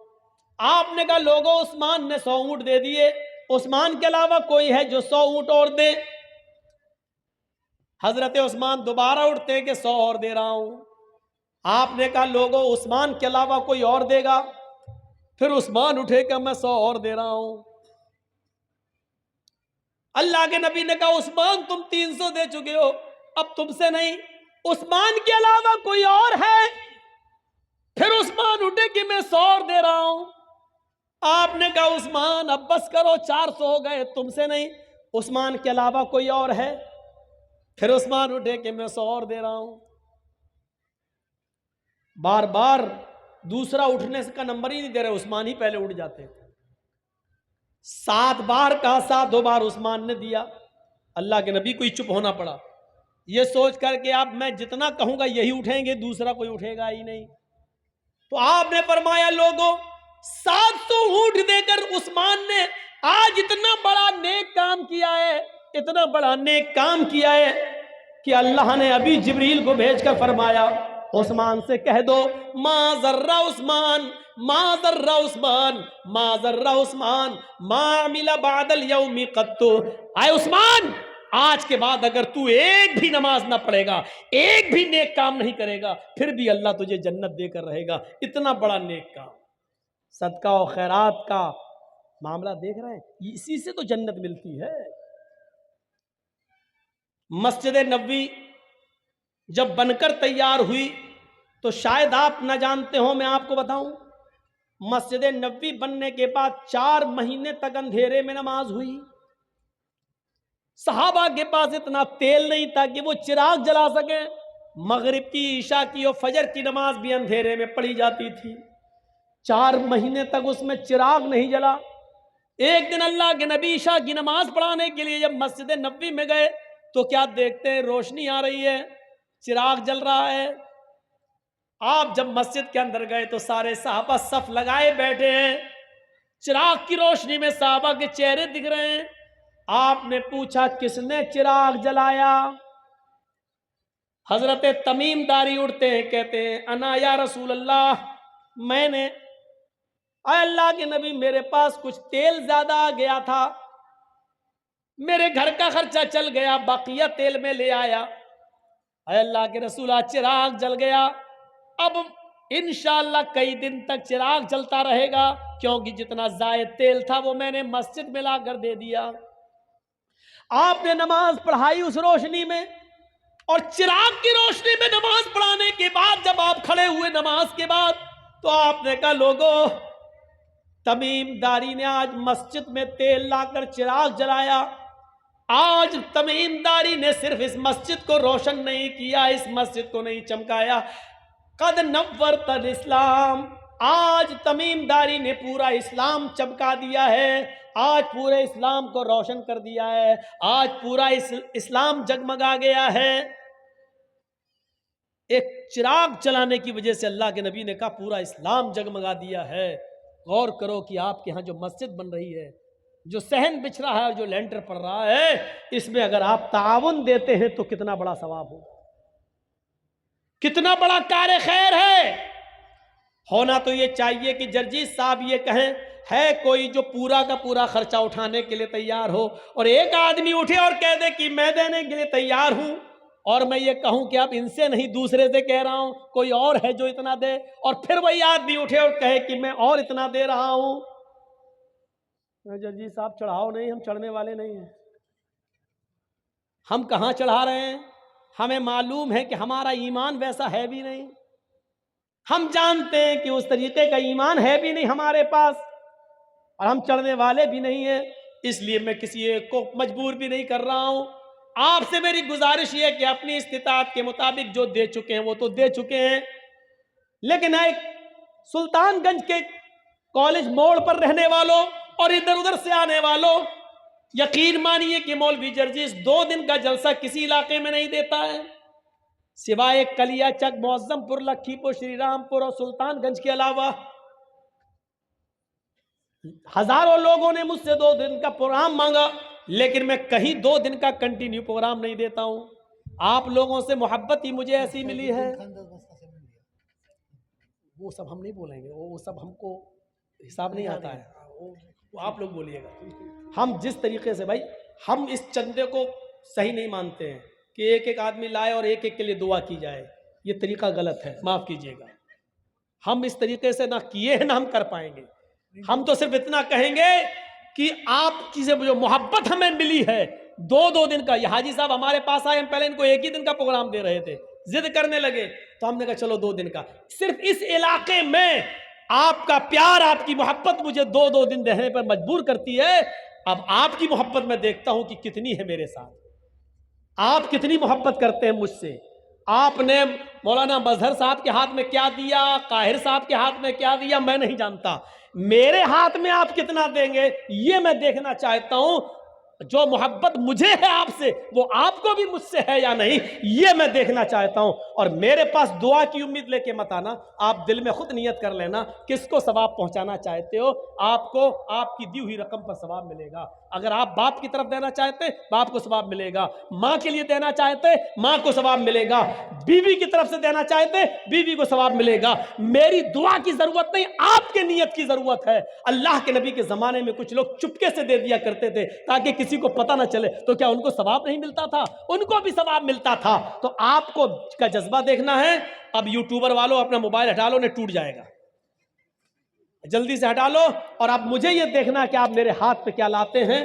S1: आपने कहा लोगों, उस्मान ने 100 ऊँट दे दिए, उस्मान के अलावा कोई है जो 100 ऊँट और दे? हजरत उस्मान दोबारा उठते हैं कि 100 और दे रहा हूं। आपने कहा लोगों, उस्मान के अलावा कोई और देगा? फिर उस्मान उठे कि मैं 100 और दे रहा हूं। अल्लाह के नबी ने कहा उस्मान तुम 300 दे चुके हो, अब तुमसे नहीं, उस्मान के अलावा कोई और है? फिर उस्मान उठे कि मैं 100 और दे रहा हूं। आपने कहा उस्मान अब बस करो, 400 हो गए, तुमसे नहीं, उस्मान के अलावा कोई और है? फिर उस्मान उठे कि मैं 100 और दे रहा हूं। बार बार दूसरा उठने का नंबर ही नहीं दे रहे, उस्मान ही पहले उठ जाते थे। 7 बार कहा, 7 बार उस्मान ने दिया। अल्लाह के नबी को ही चुप होना पड़ा, ये सोच करके आप मैं जितना कहूंगा यही उठेंगे, दूसरा कोई उठेगा ही नहीं। तो आपने फरमाया लोगों, 700 ऊंट देकर उस्मान ने आज इतना बड़ा नेक काम किया है, इतना बड़ा नेक काम किया है कि अल्लाह ने अभी जिब्रील को भेजकर फरमाया उस्मान से कह दो, मा जर्रा उस्मान, मा जर्रा उस्मान, मा जर्रा उस्मान, मा अमिला बादल यौमी कत्तु। आए उस्मान, आज के बाद अगर तू एक भी नमाज ना पढ़ेगा, एक भी नेक काम नहीं करेगा, फिर भी अल्लाह तुझे जन्नत देकर रहेगा। इतना बड़ा नेक काम, सदका और खैरात का मामला देख रहे हैं, इसी से तो जन्नत मिलती है। मस्जिद नबवी जब बनकर तैयार हुई तो शायद आप ना जानते हो, मैं आपको बताऊं, मस्जिद नबवी बनने के बाद 4 महीने तक अंधेरे में नमाज हुई। सहाबा के पास इतना तेल नहीं था कि वो चिराग जला सके। मगरिब की, ईशा की और फजर की नमाज भी अंधेरे में पढ़ी जाती थी। 4 महीने तक उसमें चिराग नहीं जला। एक दिन अल्लाह के नबी ईशा की नमाज पढ़ाने के लिए जब मस्जिद नबवी में गए तो क्या देखते हैं, रोशनी आ रही है, चिराग जल रहा है। आप जब मस्जिद के अंदर गए तो सारे सहाबा सफ लगाए बैठे हैं, चिराग की रोशनी में सहाबा के चेहरे दिख रहे हैं। आपने पूछा किसने चिराग जलाया? हजरत तमीम दारी उठते हैं, कहते हैं अना या रसूल अल्लाह, मैंने। अल्लाह के नबी, मेरे पास कुछ तेल ज्यादा आ गया था, मेरे घर का खर्चा चल गया, बाकिया तेल में ले आया। अल्लाह के रसूल, आज चिराग जल गया, अब इंशाअल्लाह कई दिन तक चिराग जलता रहेगा, क्योंकि जितना जायद तेल था वो मैंने मस्जिद में लाकर दे दिया। आपने नमाज पढ़ाई उस रोशनी में, और चिराग की रोशनी में नमाज पढ़ाने के बाद जब आप खड़े हुए नमाज के बाद, तो आपने कहा लोगों, तमीम दारी ने आज मस्जिद में तेल लाकर चिराग जलाया। आज तमीम दारी ने सिर्फ इस मस्जिद को रोशन नहीं किया, इस मस्जिद को नहीं चमकाया, कद नव्वरतल इस्लाम, आज तमीम दारी ने पूरा इस्लाम चमका दिया है, आज पूरे इस्लाम को रोशन कर दिया है, आज पूरा इस्लाम जगमगा गया है। एक चिराग जलाने की वजह से अल्लाह के नबी ने कहा पूरा इस्लाम जगमगा दिया है। गौर करो कि आपके यहाँ जो मस्जिद बन रही है, जो सहन बिछ रहा है, जो लेंटर पड़ रहा है, इसमें अगर आप ताउन देते हैं तो कितना बड़ा सवाब होगा, कितना बड़ा कार्य खैर है। होना तो ये चाहिए कि जर्जीस साहब ये कहें, है कोई जो पूरा का पूरा खर्चा उठाने के लिए तैयार हो, और एक आदमी उठे और कह दे कि मैं देने के लिए तैयार हूं, और मैं ये कहूं कि अब इनसे नहीं दूसरे से कह रहा हूं, कोई और है जो इतना दे, और फिर वही आदमी उठे और कहे कि मैं और इतना दे रहा हूं। जर्जीस साहब चढ़ाओ नहीं, हम चढ़ने वाले नहीं हैं। हम कहां चढ़ा रहे हैं? हमें मालूम है कि हमारा ईमान वैसा है भी नहीं, हम जानते हैं कि उस तरीके का ईमान है भी नहीं हमारे पास, और हम चढ़ने वाले भी नहीं है। इसलिए मैं किसी एक को मजबूर भी नहीं कर रहा हूं। आपसे मेरी गुजारिश ये है कि अपनी इस्तिताअत के मुताबिक जो दे चुके हैं वो तो दे चुके हैं, लेकिन एक सुल्तानगंज के कॉलेज मोड़ पर रहने वालों और इधर उधर से आने वालों, यकीन मानिए कि मौलवी जर्जीस 2 दिन का जलसा किसी इलाके में नहीं देता है, सिवाय कलियाचक, मौजमपुर, लखीपुर, श्रीरामपुर और सुल्तानगंज के अलावा। हजारों लोगों ने मुझसे 2 दिन का प्रोग्राम मांगा, लेकिन मैं कहीं 2 दिन का कंटिन्यू प्रोग्राम नहीं देता हूं। आप लोगों से मोहब्बत ही मुझे ऐसी मिली है। वो सब हम नहीं बोलेंगे, वो सब हमको हिसाब नहीं आता है, वो आप लोग बोलिएगा। हम जिस तरीके से भाई, हम इस चंदे को सही नहीं मानते हैं कि एक एक आदमी लाए और एक एक के लिए दुआ की जाए, ये तरीका गलत है, माफ़ कीजिएगा। हम इस तरीके से ना किए हैं ना हम कर पाएंगे। हम तो सिर्फ इतना कहेंगे कि आपकी से जो मोहब्बत हमें मिली है, दो दो दिन का, ये हाजी साहब हमारे पास आए, हम पहले इनको एक ही दिन का प्रोग्राम दे रहे थे, जिद करने लगे तो हमने कहा चलो 2 दिन का। सिर्फ इस इलाके में आपका प्यार, आपकी मोहब्बत मुझे 2-2 दिन रहने पर मजबूर करती है। अब आपकी मोहब्बत मैं देखता हूं कि कितनी है मेरे साथ, आप कितनी मोहब्बत करते हैं मुझसे। आपने मौलाना मजहर साहब के हाथ में क्या दिया, काहिर साहब के हाथ में क्या दिया, मैं नहीं जानता। मेरे हाथ में आप कितना देंगे ये मैं देखना चाहता हूं। जो मोहब्बत मुझे है आपसे, वो आपको भी मुझसे है या नहीं, ये मैं देखना चाहता हूं। और मेरे पास दुआ की उम्मीद लेके मत आना, आप दिल में खुद नियत कर लेना किसको सवाब पहुंचाना चाहते हो। आपको आपकी दी हुई रकम पर सवाब मिलेगा। अगर आप बाप की तरफ देना चाहते, बाप को सवाब मिलेगा। माँ के लिए देना चाहते, माँ को सवाब मिलेगा। बीवी की तरफ से देना चाहते, बीवी को सवाब मिलेगा। मेरी दुआ की जरूरत नहीं, आपके नियत की जरूरत है। अल्लाह के नबी के जमाने में कुछ लोग चुपके से दे दिया करते थे ताकि किसी को पता ना चले, तो क्या उनको सवाब नहीं मिलता था? उनको भी सवाब मिलता था। तो आपको का जज्बा देखना है। अब यूट्यूबर वालों अपना मोबाइल हटा लो, नहीं टूट जाएगा, जल्दी से हटा लो। और अब मुझे ये देखना कि आप मेरे हाथ पे क्या लाते हैं।